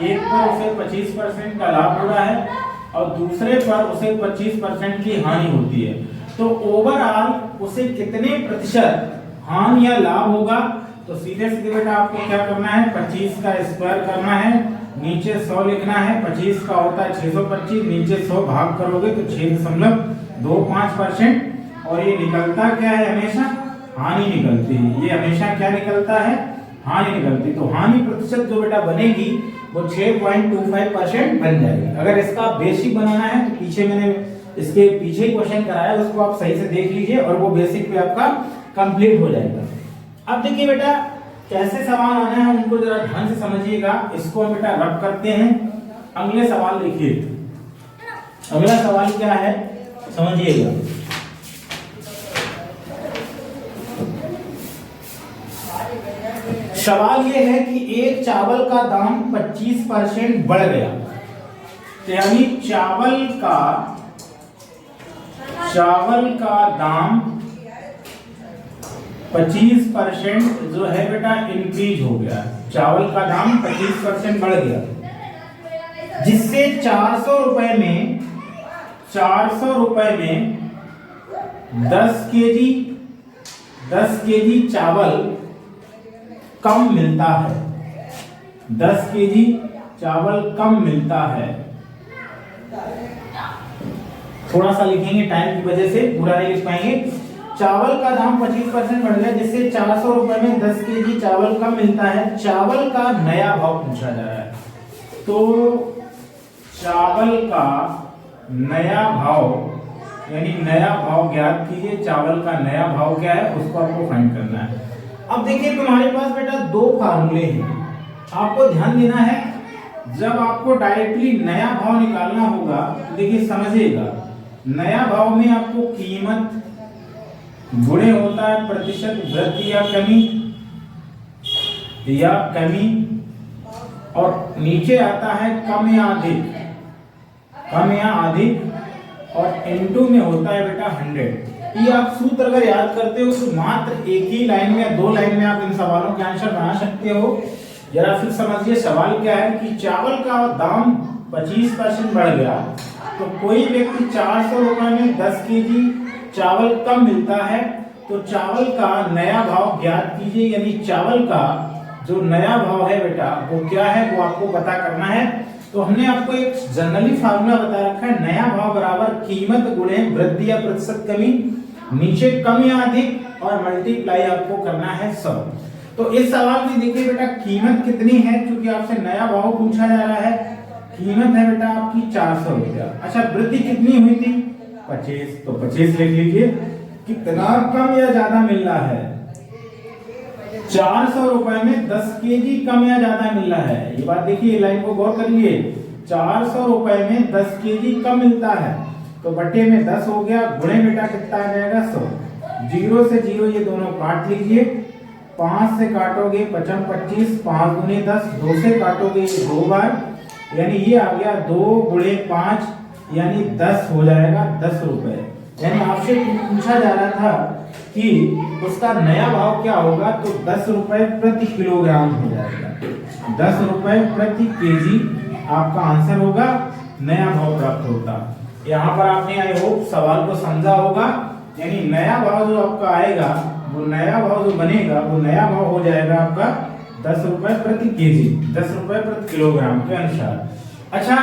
एक पर उसे 25% का लाभ हो रहा है और दूसरे पर उसे 25% की हानि होती है। तो ओवरऑल उसे कितने प्रतिशत हानि या लाभ होगा। तो सीधे सीधे बेटा आपको क्या करना है, 25 का स्क्वायर करना है, नीचे 100 लिखना है। 25 का होता है 625, नीचे 100 भाग करोगे तो 6.25% और ये निकलता क्या है, हमेशा हानि निकलती है। ये हमेशा क्या निकलता है, हानि निकलती। तो हानि प्रतिशत जो बेटा बनेगी वो 6.25% बन जाएगी। अगर इसका बेसिक बनाना है तो पीछे मैंने इसके पीछे क्वेश्चन कराया, उसको आप सही से देख लीजिए और वो बेसिक पे आपका कंप्लीट हो जाएगा। अब देखिए बेटा कैसे सवाल आना है उनको जरा ध्यान से समझिएगा। इसको हम बेटा रब करते हैं। अगले सवाल देखिए, अगला सवाल क्या है समझिएगा। सवाल यह है कि एक चावल का दाम 25% बढ़ गया, यानी चावल का दाम 25% जो है बेटा इंक्रीज हो गया। चावल का दाम 25% बढ़ गया, जिससे 400 रुपए में 10 केजी चावल कम मिलता है। 10 केजी चावल कम मिलता है। थोड़ा सा लिखेंगे टाइम की वजह से, पूरा नहीं लिख पाएंगे। चावल का दाम 25% बढ़ गया, जिससे 400 रुपए में 10 केजी चावल कम मिलता है। चावल का नया भाव पूछा जा रहा है, तो चावल का नया भाव यानी नया भाव ज्ञात कीजिए। चावल का नया भाव क्या है उसको आपको फाइंड करना है। अब देखिए तुम्हारे पास बेटा 2 फार्मूले हैं, आपको ध्यान देना है। जब आपको डायरेक्टली नया भाव निकालना होगा, देखिए समझिएगा, नया भाव में आपको कीमत गुणे होता है प्रतिशत वृद्धि या कमी और नीचे आता है कम या अधिक और इनटू में होता है बेटा 100। ये आप सूत्र अगर याद करते हो तो मात्र एक ही लाइन में या 2 लाइन में आप इन सवालों के आंसर बना सकते हो। जरा फिर समझिए सवाल क्या है कि चावल का दाम 25% बढ़ गया, तो कोई व्यक्ति 400 रुपए में 10 केजी चावल कम मिलता है, तो चावल का नया भाव ज्ञात कीजिए। यानी चावल का जो नया भाव है बेटा वो क्या है वो आपको पता करना है। तो हमने आपको एक जनरली फार्मूला बता रखा है, नया भाव बराबर कीमत गुणे वृद्धि या प्रतिशत कमी, नीचे कम या अधिक और मल्टीप्लाई आपको करना है 100। तो इस सवाल में देखिए बेटा कीमत कितनी है, क्योंकि आपसे नया भाव पूछा जा रहा है। कीमत है बेटा आपकी 400 रुपया। अच्छा वृद्धि कितनी हुई थी 25, तो 25 लिख लीजिए। कितना कम या ज्यादा मिल रहा है, 400 रुपए में 10 केजी कम या ज्यादा मिल रहा है। ये बात देखिए, लाइन को गौर करिए, 400 रुपए में 10 केजी कम मिलता है तो बटे में 10 हो गया, गुणे बेटा कितना आ जाएगा 100। 0 से 0 ये दोनों काट लीजिए, 5 से काटोगे 55 25, 5 गुने 10, 2 से काटोगे 2 बार, यानी ये आ गया 2 गुणे 5 यानी 10 हो जाएगा 10 रुपए। यानी आपसे पूछा जा रहा था कि उसका नया भाव क्या होगा, तो 10 रुपए प्रति किलोग्राम हो जाएगा। 10 रुपए प्रति केजी आपका आंसर होगा, नया भाव प्राप्त होता। यहाँ पर आपने आई होप सवाल को समझा होगा। यानी नया भाव जो आपका आएगा, वो नया भाव जो बनेगा वो नया भाव हो जाएगा आपका 10 रुपए प्रति केजी, 10 रुपए प्रति किलोग्राम के अनुसार। अच्छा,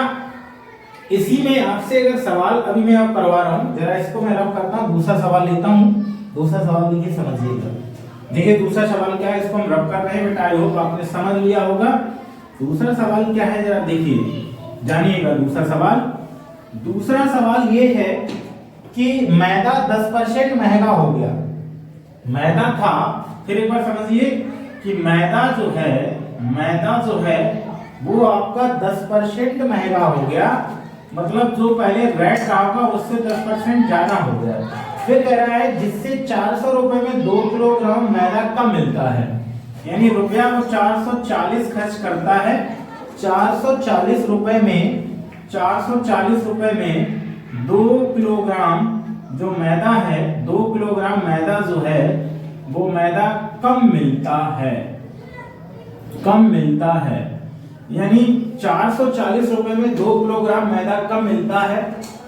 इसी में आपसे अगर सवाल अभी मैं आप करवा रहा हूँ, जरा इसको मैं रब करता हूँ, दूसरा सवाल लेता हूँ। दूसरा सवाल देखिए, समझिएगा। देखिए दूसरा सवाल क्या है, इसको हम रब कर रहे हैं बेटा, आई होप आपने समझ लिया होगा। दूसरा सवाल क्या है जरा देखिए, जानिएगा दूसरा सवाल। दूसरा सवाल ये है कि मैदा 10% महंगा हो गया। मैदा था, फिर एक बार समझिए कि मैदा जो है वो आपका 10% महंगा हो गया, मतलब जो पहले रेट रहा होगा उससे 10% ज्यादा हो गया। फिर कह रहा है जिससे 400 रुपए में 2 किलोग्राम मैदा कम मिलता है, यानी रुपया वो 440 खर्च करता है। 440 रुपए में 2 किलोग्राम जो मैदा है, 2 किलोग्राम मैदा जो है वो मैदा कम मिलता है। यानी 440 रुपए में 2 किलोग्राम मैदा कम मिलता है।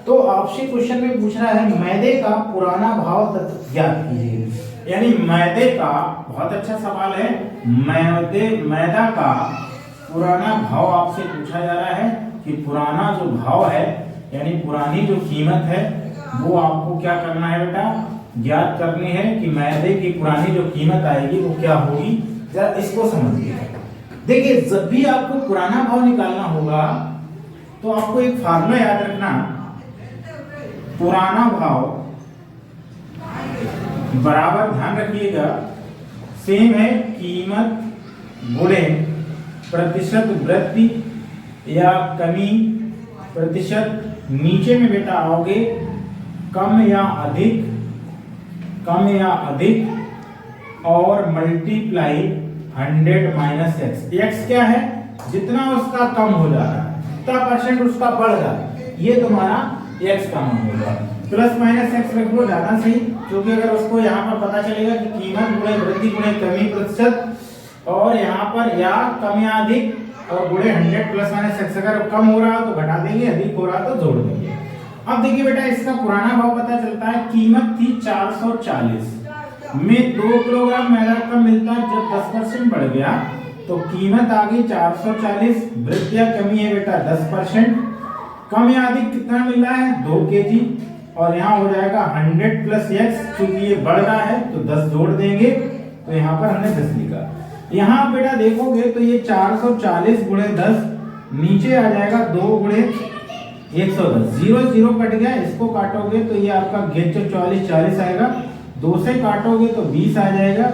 तो आपसे क्वेश्चन में पूछ रहा है मैदे का पुराना भाव ज्ञात कीजिए। यानी मैदे का, बहुत अच्छा सवाल है, मैदा का पुराना भाव आपसे पूछा जा रहा है कि पुराना जो भाव है, यानी पुरानी जो कीमत है वो आपको क्या करना है बेटा, ज्ञात करनी है कि मैदे की पुरानी जो कीमत आएगी वो क्या होगी। जरा इसको समझिए। देखिए जब भी आपको पुराना भाव निकालना होगा तो आपको एक फार्मूला याद रखना, पुराना भाव बराबर, ध्यान रखिएगा, सेम है कीमत गुणे प्रतिशत वृद्धि या कमी प्रतिशत। नीचे में बेटा आओगे कम या अधिक और मल्टीप्लाई 100 माइनस एक्स। एक्स क्या है, जितना उसका कम हो जा रहा है उतना परसेंट उसका बढ़ रहा है, ये तुम्हारा एक्स का मान होगा। प्लस माइनस एक्स रख लो ज्यादा सही, क्योंकि अगर उसको यहाँ पर पता चलेगा कि कीमत गुणे वृद्धि गुणे कमी प्रतिशत, और यहाँ पर या कम या अधिक और गुणे 100 प्लस माइनस एक्स। अगर कम हो रहा तो घटा देंगे, अधिक हो रहा तो जोड़ देंगे। अब देखिए बेटा इसका पुराना भाव पता चलता है, कीमत थी 440 में 2 किलोग्राम मैदा कम मिलता है। जब 10% बढ़ गया तो कीमत आ गई 440, वृद्धि या कमी है बेटा 10%, कम या अधिक कितना मिल रहा है 2 केजी, और यहाँ हो जाएगा 100 प्लस एक्स, क्योंकि ये बढ़ रहा है तो 10 जोड़ देंगे, तो यहाँ पर हमने 10 लिखा। यहाँ बेटा देखोगे तो ये 440 गुणे 10 नीचे आ जाएगा 2 गुणे 110, 0 0 कट गया, इसको काटोगे तो ये आपका 40 आएगा, 2 से काटोगे तो 20 आ जाएगा।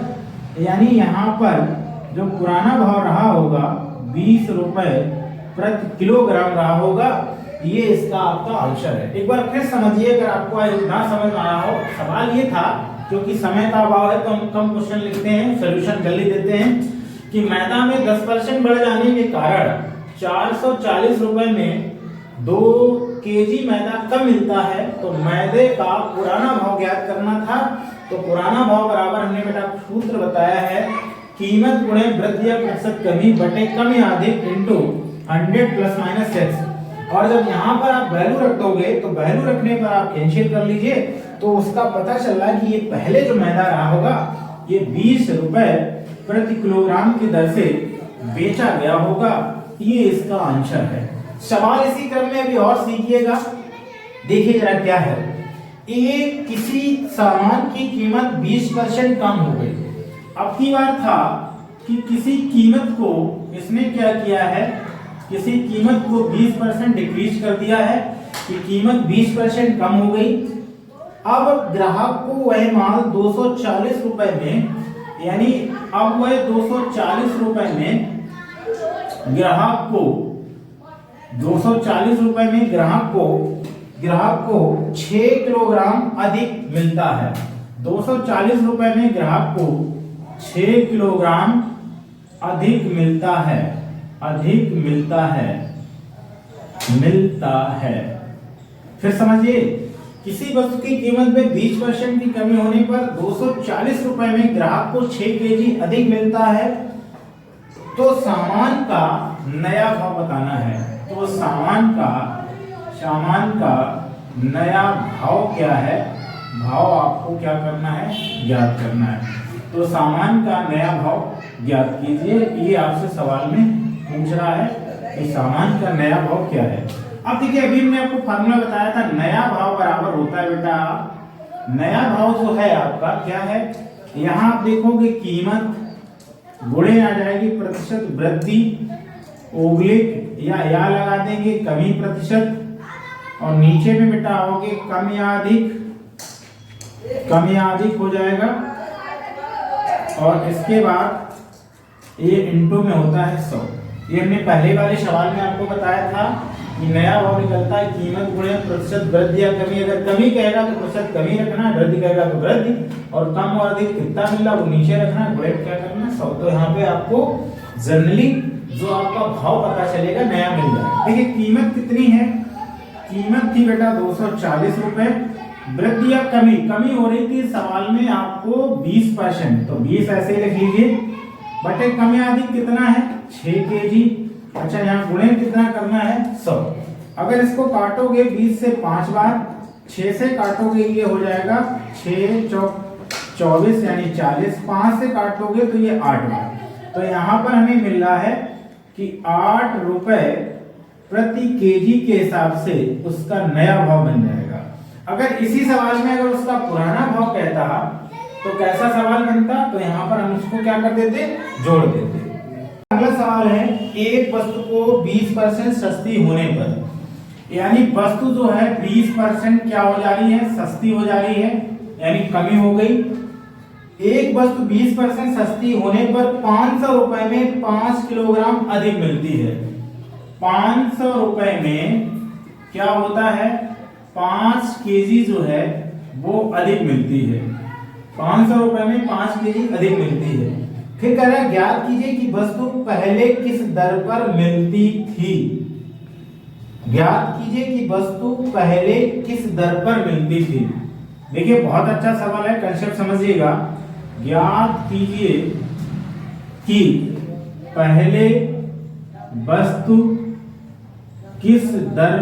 यानी यहाँ पर जो पुराना भाव रहा होगा 20 रुपए प्रति किलोग्राम रहा होगा, ये इसका आपका आंसर है। एक बार फिर समझिए, अगर आपको ना समझ में आया हो। सवाल ये था, क्योंकि समय का अभाव है तो हम कम क्वेश्चन लिखते हैं, सोल्यूशन जल्दी देते हैं, कि मैदा में 10% बढ़ जाने के कारण 440 रुपए में 2 केजी मैदा कम मिलता है, तो मैदे का पुराना भाव ज्ञात करना था। तो पुराना भाव बराबर हमने बेटा सूत्र बताया है, कीमत गुणे वृद्धि या प्रतिशत कमी बटे कम या अधिक इंटू 100 प्लस माइनस एक्स। और जब यहाँ पर आप वैल्यू रख दोगे तो वैल्यू रखने पर आप कैंसिल कर लीजिए, तो उसका पता चल रहा है कि ये पहले जो मैदा रहा होगा ये 20 रुपए प्रति किलोग्राम की दर से बेचा गया होगा, ये इसका आंसर है। सवाल इसी क्रम में अभी और सीखिएगा। देखिए जरा क्या है, एक किसी सामान की कीमत 20% कम हो गई। अब की बार था कि किसी कीमत को इसने क्या किया है, किसी कीमत को 20% डिक्रीज कर दिया है कि कीमत 20% कम हो गई। अब ग्राहक को वह माल 240 रुपए में यानी अब वह 240 रुपए में ग्राहक को 240 रुपए में ग्राहक को 6 किलोग्राम अधिक मिलता है। 240 रुपए में ग्राहक को 6 किलोग्राम अधिक मिलता है। फिर समझिए, किसी वस्तु की कीमत में 20% की कमी होने पर 240 रुपए में ग्राहक को 6 केजी अधिक मिलता है, तो सामान का नया भाव बताना है। तो सामान का नया भाव क्या है, भाव आपको क्या करना है, ज्ञात करना है। तो सामान का नया भाव ज्ञात कीजिए, ये आपसे सवाल में पूछ रहा है कि सामान का नया भाव क्या है। अब देखिए, अभी हमने आपको फार्मूला बताया था, नया भाव बराबर होता है बेटा, नया भाव जो है आपका क्या है, यहाँ आप देखोगे कीमत गुणे आ जाएगी प्रतिशत वृद्धि, ओब्लिक या लगा देंगे कमी प्रतिशत, और नीचे में बेटा आओगे कम या अधिक हो जाएगा, और इसके बाद ये इनटू में होता है 100। ये हमने पहले वाले सवाल में आपको बताया था कि नया भाव निकलता है कीमत गुणे प्रतिशत वृद्धि या कमी। अगर कमी कहेगा तो प्रतिशत कमी रखना, वृद्धि कहेगा तो वृद्धि, और कम और अधिक कितना मिल रहा वो नीचे रखना, गुणे क्या करना 100। तो यहाँ पे आपको जनरली जो आपका भाव पता चलेगा नया मिल जाएगा। देखिए कीमत कितनी है, कीमत थी बेटा 240 रुपए, वृद्धि या कमी हो रही थी सवाल में आपको 20%, तो 20 ऐसे लिख लीजिए, बटे कमी अधिक कितना है 6 केजी। अच्छा, यहाँ गुणे कितना करना है 100। अगर इसको काटोगे 20 से 5 बार, 6 से काटोगे ये हो जाएगा 6 चौक 24 यानी 40, 5 से काटोगे तो ये 8 बार। तो यहाँ पर हमें मिल रहा है कि 8 रुपए प्रति केजी के हिसाब से उसका नया भाव बन जाएगा। अगर इसी सवाल में अगर उसका पुराना भाव कहता तो कैसा सवाल बनता, तो यहाँ पर हम उसको क्या कर देते, जोड़ देते। अगला सवाल है, एक वस्तु को 20% सस्ती होने पर, यानी वस्तु जो है 20% क्या हो जा रही है, सस्ती हो जा रही है, यानी कमी हो गई। एक वस्तु 20% सस्ती होने पर 500 रुपए में 5 किलोग्राम अधिक मिलती है। 500 रुपए में क्या होता है, 5 केजी जो है वो अधिक मिलती है। 500 रुपए में 5 केजी अधिक मिलती है। फिर कह रहा है ज्ञात कीजिए कि वस्तु पहले किस दर पर मिलती थी। ज्ञात कीजिए कि वस्तु पहले किस दर पर मिलती थी। देखिए बहुत अच्छा सवाल है, कंसेप्ट समझिएगा। ज्ञात कीजिए कि पहले वस्तु किस दर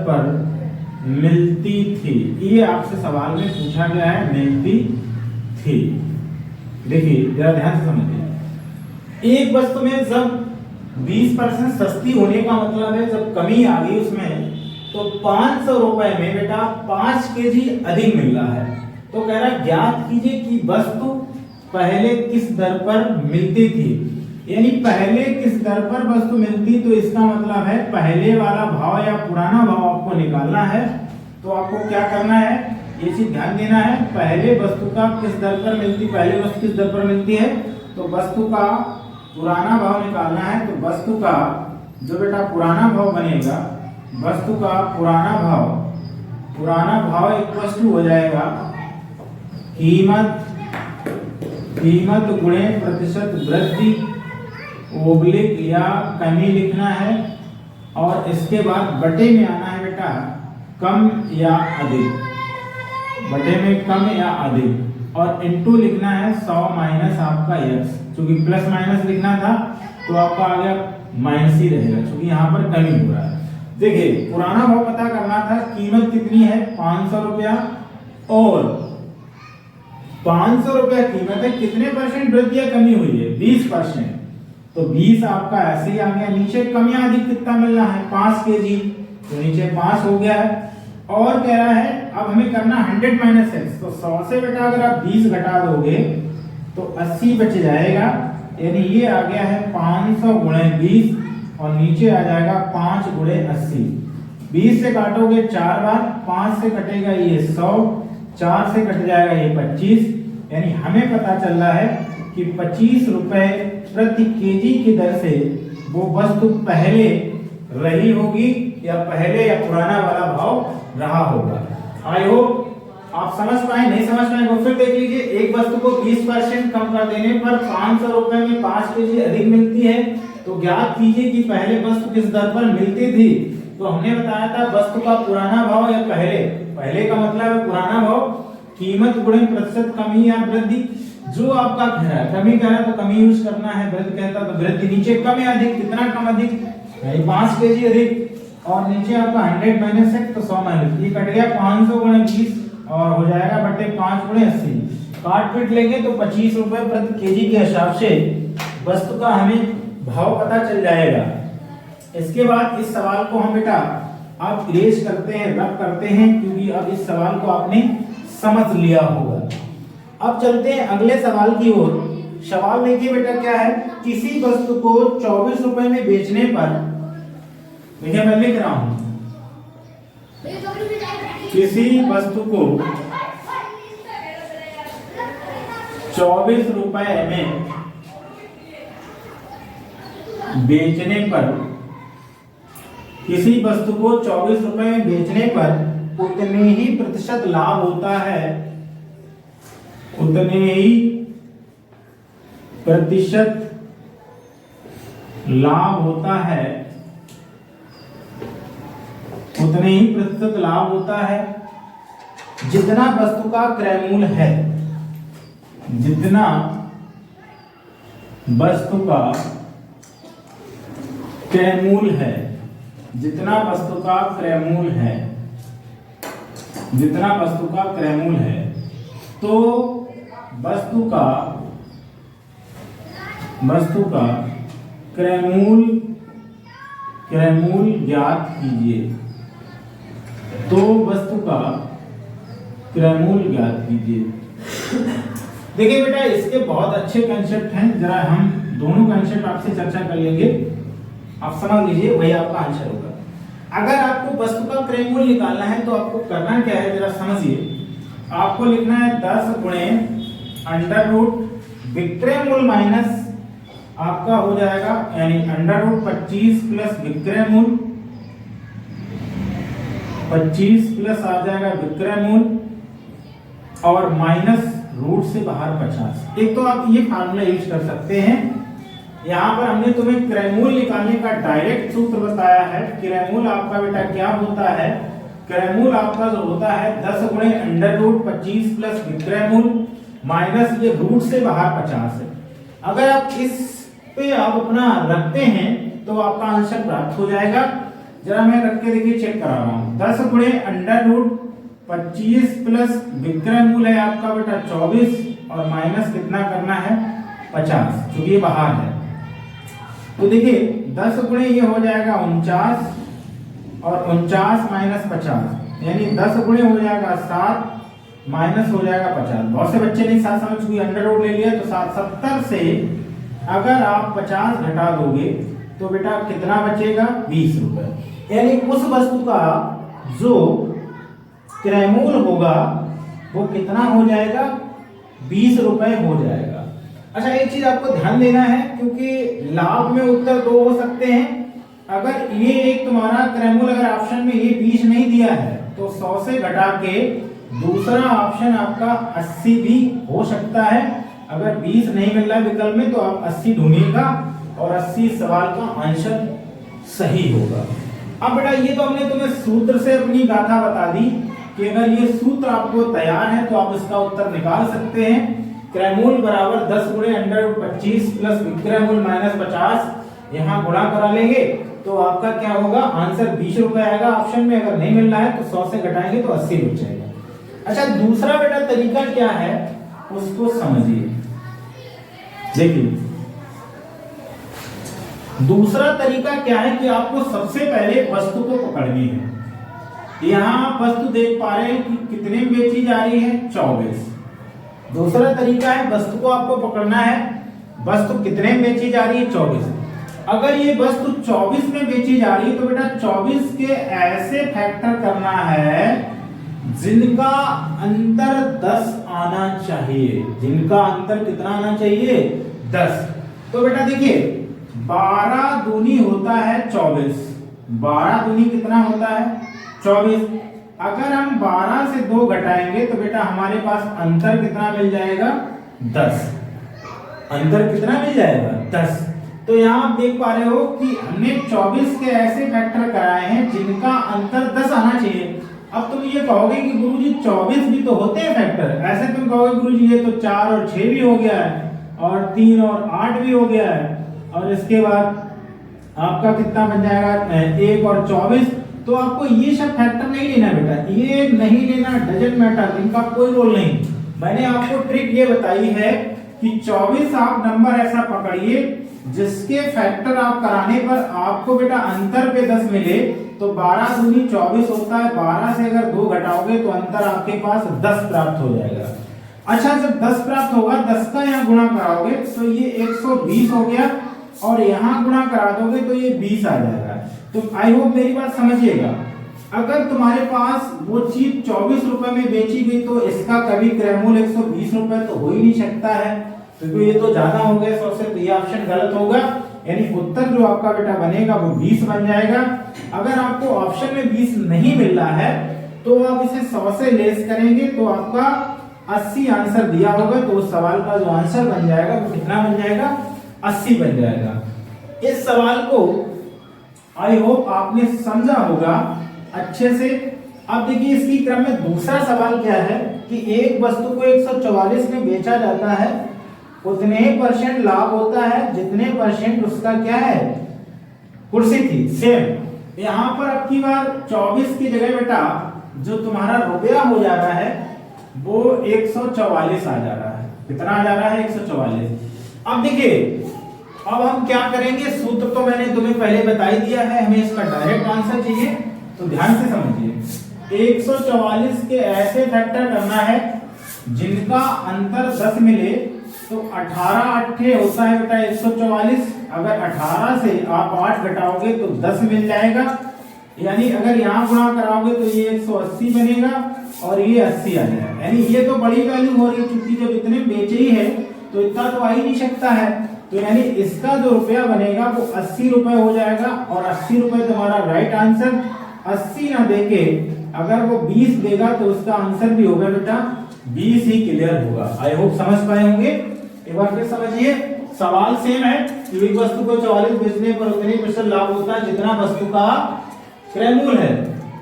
पर मिलती थी, ये आपसे सवाल में पूछा गया है, मिलती थी। देखिए जरा ध्यान से समझिए, एक वस्तु में जब 20% सस्ती होने का मतलब है जब कमी आ गई उसमें, तो 500 रुपए में बेटा 5 केजी अधिक मिल रहा है। तो कह रहा है ज्ञात कीजिए कि वस्तु पहले किस दर पर मिलती थी, यानी पहले किस दर पर वस्तु मिलती, तो इसका मतलब है पहले वाला भाव या पुराना भाव आपको निकालना है। तो आपको क्या करना है, ये चीज ध्यान देना है, पहले वस्तु का किस दर पर मिलती, पहले वस्तु किस दर पर मिलती है, तो वस्तु का पुराना भाव निकालना है। तो वस्तु का जो बेटा पुराना भाव बनेगा, वस्तु का पुराना भाव इक्वल टू हो जाएगा कीमत गुणे प्रतिशत वृद्धि, ओब्लिक या कमी लिखना है, और इसके बाद बटे में आना है बेटा कम या अधिक, बटे में कम या अधिक, और इनटू लिखना है 100 माइनस आपका x, क्योंकि प्लस माइनस लिखना था तो आपका आ गया माइनस ही रहेगा, क्योंकि यहाँ पर कमी हो रहा है। देखिए पुराना भाव पता करना था, कीमत कितनी है 500 रुपया, और 500 रुपया कीमत है, कितने परसेंट वृद्धि या कमी हुई है 20%, तो 20 आपका ऐसे ही आ गया। नीचे कम या अधिक कितना मिलना है 5 केजी, तो नीचे 5 हो गया है। और कह रहा है अब हमें करना 100 माइनस x, तो 100 से बेटा अगर आप 20 घटा दोगे तो 80 बच जाएगा, यानी ये आ गया है 500 गुणे 20, और नीचे आ जाएगा 5 गुणे 80। 20 से काटोगे 4 बार, 5 से कटेगा ये 100, 4 से कट जाएगा ये 25, यानी हमें पता चल रहा है कि 25 रुपए प्रति केजी की दर से वो वस्तु पहले रही होगी या पहले या पुराना वाला भाव रहा होगा। आई होप आप समझ पाए, नहीं समझ पाए वो फिर देख लीजिए। एक वस्तु को 20% कम कर देने पर 500 रुपए में 5 केजी अधिक मिलती है, तो ज्ञात कीजिए कि पहले वस्तु किस दर पर मिलती थी। तो हमने बताया था वस्तु का पुराना भाव या पहले का मतलब है पुराना भाव, कीमत गुणे प्रतिशत कमी या वृद्धि। जो आपका कह रहा है कमी कह रहा है तो कमी यूज करना है, वृद्धि कहता तो वृद्धि। नीचे कम या अधिक, कितना कम अधिक, यानी 5 केजी अधिक, और नीचे आपका 100 माइनस 1 तो 100 माइनस, ये कट गया 500 गुणे 20 और हो जाएगा बटे 5 गुणे 80। काट पीट लेंगे तो 25 रुपए प्रति केजी के हिसाब से वस्तु का हमें भाव पता चल जाएगा। इसके बाद इस सवाल को हम बेटा आप इरेज करते हैं, रब करते हैं, क्योंकि अब इस सवाल को आपने समझ लिया होगा। अब चलते हैं अगले सवाल की ओर। सवाल देखिए बेटा क्या है, किसी वस्तु को 24 रुपए में बेचने पर, देखिए मैं लिख रहा हूं, किसी वस्तु को 24 रुपए में बेचने पर, किसी वस्तु को 24 रुपए में बेचने पर उतने ही प्रतिशत लाभ होता है, उतने ही प्रतिशत लाभ होता है, उतने ही प्रतिशत लाभ होता है जितना वस्तु का क्रय मूल्य है, जितना वस्तु का क्रय मूल्य है, जितना वस्तु का क्रय मूल्य है, जितना वस्तु का क्रय मूल्य है। तो वस्तु का क्रय मूल्य ज्ञात कीजिए। तो वस्तु का क्रय मूल्य ज्ञात कीजिए। देखिए बेटा इसके बहुत अच्छे कंसेप्ट हैं, जरा हम दोनों कंसेप्ट आपसे चर्चा कर लेंगे, आप समझ लीजिए, वही आपका आंसर होगा। अगर आपको वस्तु का क्रय मूल्य निकालना है तो आपको करना क्या है, जरा समझिए। आपको लिखना है 10 गुणे अंडर रूट विक्रय मूल्य माइनस आपका हो जाएगा, यानी अंडर रूट 25 प्लस विक्रय मूल्य, 25 प्लस आ जाएगा विक्रय मूल्य और माइनस रूट से बाहर 50। एक तो आप ये फार्मूला यूज कर सकते हैं। यहाँ पर हमने तुम्हें क्रय मूल्य निकालने का डायरेक्ट सूत्र बताया है। क्रय मूल्य आपका बेटा क्या होता है, क्रय मूल्य आपका जो होता है 10 गुणे अंडर रूट 25 प्लस विक्रय मूल्य माइनस ये रूट से बाहर 50 है। अगर आप इस पे आप अपना रखते हैं तो आपका आंसर प्राप्त हो जाएगा। जरा मैं रख के देखिए, चेक करा रहा हूं। 10 गुणे अंडर रूट 25 प्लस विक्रय मूल्य है आपका बेटा 24 और माइनस कितना करना है 50, क्योंकि ये बाहर है। तो देखिए 10 गुणे ये हो जाएगा 49 और 49 माइनस 50, यानी 10 गुणे हो जाएगा 7 माइनस हो जाएगा 50। बहुत से बच्चे नहीं साथ समझ कोई अंडर रूट ले लिया तो 70 से अगर आप 50 घटा दोगे तो बेटा कितना बचेगा 20 रुपए, यानी उस वस्तु का जो क्रय मूल्य होगा वो कितना हो जाएगा 20 रुपए हो जाएगा। अच्छा एक चीज आपको ध्यान देना है, क्योंकि लाभ में उत्तर दो हो सकते हैं। अगर ये एक तुम्हारा क्रय मूल्य अगर ऑप्शन में ये 20 नहीं दिया है तो 100 से घटा के दूसरा ऑप्शन आपका 80 भी हो सकता है। अगर 20 नहीं मिल रहा विकल्प में तो आप 80 ढूंढिएगा और 80 सवाल का आंसर सही होगा। अब बेटा ये तो हमने तुम्हें सूत्र से अपनी गाथा बता दी कि अगर ये सूत्र आपको तैयार है तो आप इसका उत्तर निकाल सकते हैं। क्रय मूल्य बराबर 10 गुणे अंडर रूट 25 प्लस विक्रय मूल्य माइनस 50, यहाँ गुणा करा लेंगे तो आपका क्या होगा आंसर 20 रुपए आएगा ऑप्शन में। अगर नहीं मिल रहा है तो 100 से घटाएंगे तो 80 बच जाएगा। अच्छा दूसरा बेटा तरीका क्या है उसको समझिए। देखिए दूसरा तरीका क्या है कि आपको सबसे पहले वस्तु को पकड़नी है। यहाँ आप वस्तु देख पा रहे हैं कि कितने में बेची जा रही है 24। दूसरा तरीका है वस्तु को आपको पकड़ना है, वस्तु कितने में बेची जा रही है 24। अगर ये वस्तु 24 में बेची जा रही है तो बेटा 24 के ऐसे फैक्टर करना है जिनका अंतर 10 आना चाहिए। जिनका अंतर कितना आना चाहिए? 10। तो बेटा देखिए 12 दूनी होता है 24। 12 दूनी कितना होता है? 24। अगर हम 12 से 2 घटाएंगे तो बेटा हमारे पास अंतर कितना मिल जाएगा? 10। अंतर कितना मिल जाएगा? 10। तो यहाँ आप देख पा रहे हो कि हमने 24 के ऐसे फैक्टर कराए हैं जिनका अंतर 10 आना चाहिए। अब तुम ये कहोगे कि गुरुजी 24 भी तो होते हैं फैक्टर। ऐसे तुम कहोगे गुरुजी ये तो 4 और 6 भी हो गया है और 3 और 8 भी हो गया है और इसके बाद आपका कितना बन जाएगा? 1 और 24। तो आपको ये सब फैक्टर नहीं लेना बेटा, ये नहीं लेना, डजंट मैटर, इनका कोई रोल नहीं। मैंने आपको ट्रिक ये बताई है कि 24 आप नंबर ऐसा पकड़िए जिसके फैक्टर आप कराने पर आपको बेटा अंतर पे 10 मिले। तो 12 दूनी 24 होता है, 12 से अगर 2 घटाओगे तो अंतर आपके पास 10 प्राप्त हो जाएगा। अच्छा जब 10 प्राप्त होगा, 10 का यहाँ गुणा कराओगे तो ये 120 हो गया और यहाँ गुणा करा दोगे तो ये 20 आ जाएगा। तो आई होप मेरी बात समझिएगा। अगर तुम्हारे पास वो चीज 24 रुपए में बेची गई तो इसका कभी क्रयमूल्य 120 रुपए तो हो ही नहीं सकता है, क्योंकि ये तो ज्यादा हो गया 100 से। तो ये ऑप्शन गलत होगा, यानी उत्तर जो आपका बेटा बनेगा वो 20 बन जाएगा। अगर आपको ऑप्शन में 20 नहीं मिल रहा है तो आप इसे 100 से लेस करेंगे तो आपका 80 आंसर दिया होगा। तो उस सवाल का जो आंसर बन जाएगा वो कितना बन जाएगा? 80 बन जाएगा। इस सवाल को आई होप आपने समझा होगा अच्छे से। अब देखिए इसकी क्रम में दूसरा सवाल क्या है कि एक वस्तु को 144 में बेचा जाता है, उतने % लाभ होता है जितने % उसका क्या है? कुर्सी थी। सेम यहाँ पर अब की बार 24 की जगह बेटा जो तुम्हारा रुपया हो जा रहा है वो 144 आ जा रहा है। कितना आ जा रहा है? 144। अब देखिए अब हम क्या करेंगे, सूत्र तो मैंने तुम्हें पहले बता ही दिया है, हमें इसका डायरेक्ट आंसर चाहिए। तो ध्यान से समझिए 144 के ऐसे फैक्टर करना है जिनका अंतर 10 मिले। तो 18 अट्ठे होता है बेटा 144। अगर 18 से आप 8 घटाओगे तो 10 मिल जाएगा, यानी अगर यहाँ गुणा कराओगे तो ये 180 बनेगा और ये 80 आ जाएगा। यानी ये तो बड़ी वैल्यू हो रही है, क्योंकि जब इतने बेचे ही है तो इतना तो आ ही नहीं सकता है। तो यानी इसका जो रुपया बनेगा वो 80 रुपए हो जाएगा और 80 रुपए तुम्हारा राइट आंसर। 80 ना देके अगर वो 20 देगा तो उसका आंसर भी होगा बेटा 20 ही क्लियर होगा। आई होप समझ पाए होंगे। एक बार फिर समझिए, सवाल सेम है कि एक वस्तु को 44 बेचने पर उतने % लाभ होता है जितना वस्तु का क्रयमूल्य है।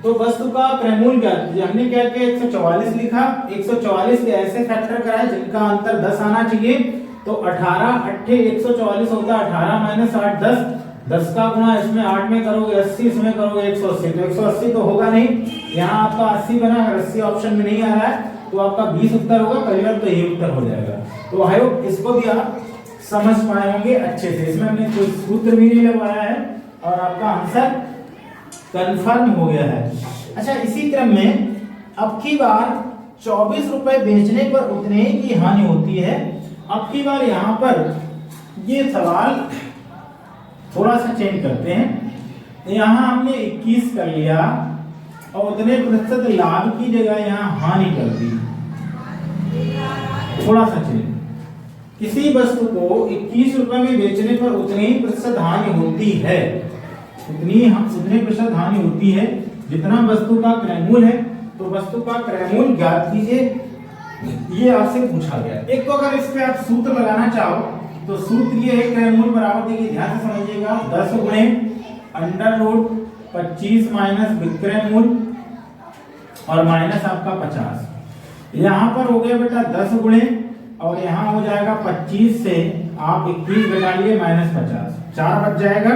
तो वस्तु का क्रयमूल्य क्या, हमने क्या किया 144 लिखा। 144 के ऐसे फैक्टर कराए जिनका अंतर 10 आना चाहिए। तो 18 अट्ठे 144 होता है, 18 माइनस 8 10। 10 का गुणा इसमें 8 में करोगे 80, इसमें करोगे 180। तो 180 तो होगा नहीं, यहाँ आपका 80 बना। अगर 80 ऑप्शन में नहीं आ रहा है तो आपका 20 उत्तर होगा। पहली बार तो ये उत्तर हो जाएगा। तो आई होप इसको भी आप समझ पाए होंगे अच्छे से। इसमें हमने कोई सूत्र भी नहीं लगाया है और आपका आंसर कंफर्म हो गया है। अच्छा इसी क्रम में अब की बार 24 रुपए बेचने पर उतने की हानि होती है। अब की बार यहाँ पर ये सवाल थोड़ा सा चेंज करते हैं। यहाँ हमने 21 कर लिया और उतने % लाभ की जगह यहाँ हानि कर दी। थोड़ा सा चेंज, किसी वस्तु को 21 रुपए में बेचने पर उतने ही % हानि होती है, उतने % हानि होती है जितना वस्तु का क्रयमूल्य है। तो वस्तु का क्रयमूल्य ज्ञात कीजिए, ये आपसे पूछा गया। एक तो अगर इस पे आप सूत्र लगाना चाहो तो सूत्र ये है क्रयमूल्य बराबर, देखिए ध्यान से समझिएगा, 10 गुणे √25 माइनस विक्रय मूल्य और माइनस आपका 50। यहाँ पर हो गया बेटा 10 गुणे और यहाँ हो जाएगा 25 से आप 21 घटा लिए माइनस 50, 4 बच जाएगा।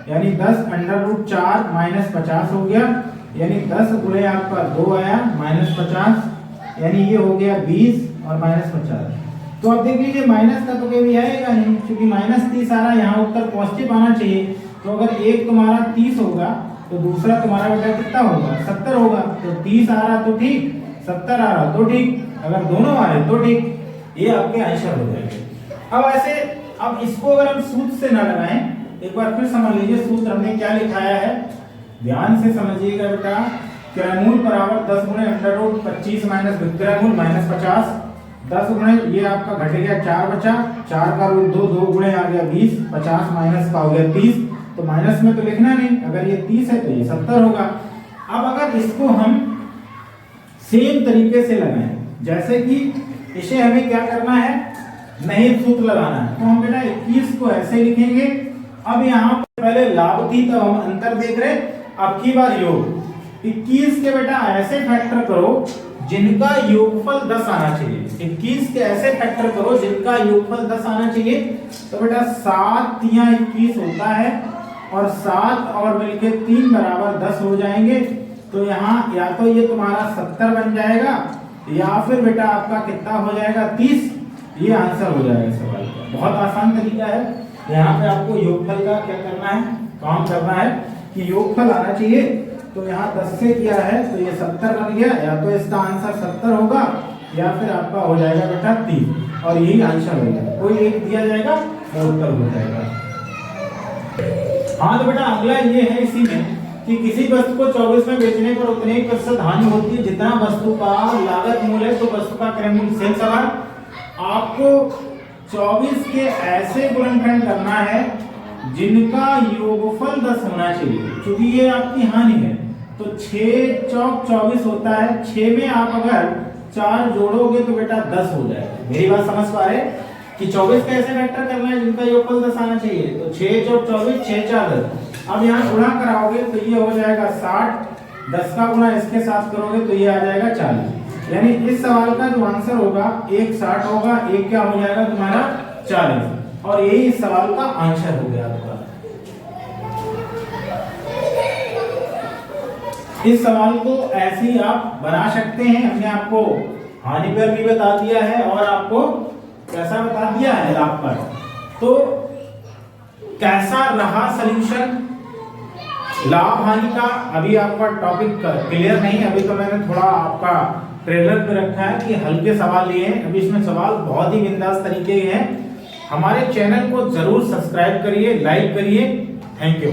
यानी 10 √4 माइनस 50 हो गया। यानी 10 गुणे आपका 2 आया माइनस 50, यानी ये हो गया 20 और माइनस 50। तो अब देख लीजिए माइनस का तो कभी आएगा नहीं, क्योंकि माइनस 30 आ रहा है, यहाँ उत्तर पॉजिटिव आना चाहिए। तो अगर एक तुम्हारा 30 होगा तो दूसरा तुम्हारा बेटा कितना होगा 70 होगा। तो 30 आ रहा तो ठीक, 70 आ रहा तो ठीक, अगर दोनों आ रहे तो ठीक, ये आपके आंसर हो जाएंगे। अब ऐसे अब इसको अगर हम सूत्र से ना लगाएं, एक बार फिर समझ लीजिए सूत्र हमने क्या लिखाया है, ध्यान से समझिएगा बेटा। क्रयमूल बराबर 10 गुणे अंडर रूट 25 माइनस विक्रयमूल माइनस 50, 10 गुणे ये आपका घट गया 4 बचा, 4 का रूट 2, 2 गुणे आ गया 20, 50 माइनस का हो गया 30, तो माइनस में तो लिखना नहीं, अगर ये 30 है तो ये 70 होगा। अब अगर इसको हम सेम तरीके से लगाएं, जैसे कि इसे हमें क्या करना है, नहीं सूत्र लगाना है, तो हम बेटा 21 को ऐसे लिखेंगे। अब यहाँ पहले लाभ थी तब हम अंतर देख रहे, अब की बार योग 21 के बेटा ऐसे फैक्टर करो जिनका योगफल 10 आना चाहिए। 21 के ऐसे फैक्टर करो जिनका योगफल 10 आना चाहिए। तो बेटा 7 या 21 होता है और 7 और मिलके 3 बराबर 10 हो जाएंगे। तो यहाँ या तो ये तुम्हारा 70 बन जाएगा या फिर बेटा आपका कितना हो जाएगा 30। ये आंसर हो जाएगा सवाल का। बहुत आसान तरीका है। यहाँ पे आपको योगफल का क्या करना है, काम करना है कि योगफल आना चाहिए। तो यहाँ 10 से किया है तो ये 70 बन गया, या तो इसका आंसर 70 होगा या फिर आपका हो जाएगा बेटा 30 और यही आंसर होगा। कोई एक दिया जाएगा और उत्तर हो जाएगा। हाँ तो बेटा अगला ये है इसी में कि किसी वस्तु को 24 में बेचने पर उतने ही प्रतिशत हानि होती है जितना वस्तु का लागत मूल्य है, तो वस्तु का क्रय मूल्य। सेम सवाल, आपको 24 के ऐसे गुणनखंड करना है जिनका योगफल 10 होना चाहिए। क्योंकि ये आपकी हानि है तो 6 चौक 24 होता है, 6 में आप अगर 4 जोड़ोगे तो बेटा 10 हो जाएगा। मेरी बात समझ पा रहे कि 24 का ऐसे फैक्टर करना है जिनका योगफल 10 आना चाहिए। तो 6 चौक 24, 6 4 10। अब यहाँ गुणा कराओगे तो ये हो जाएगा 60, 10 का गुणा इसके साथ करोगे तो ये आ जाएगा 40। यानी इस सवाल का जो आंसर होगा एक 60 होगा, एक क्या हो जाएगा तुम्हारा 40, और यही इस सवाल का आंसर हो गया आपका। इस सवाल को ऐसे ही आप बना सकते हैं। हमने आपको हानि पर भी बता दिया है और आपको कैसा बता दिया है लाभ पर। तो कैसा रहा सॉल्यूशन लाभ हानि का, अभी आपका टॉपिक क्लियर नहीं। अभी तो मैंने थोड़ा आपका ट्रेलर पे रखा है कि हल्के सवाल लिए हैं। अभी इसमें सवाल बहुत ही बिंदास तरीके हैं। हमारे चैनल को जरूर सब्सक्राइब करिए, लाइक करिए। Thank you.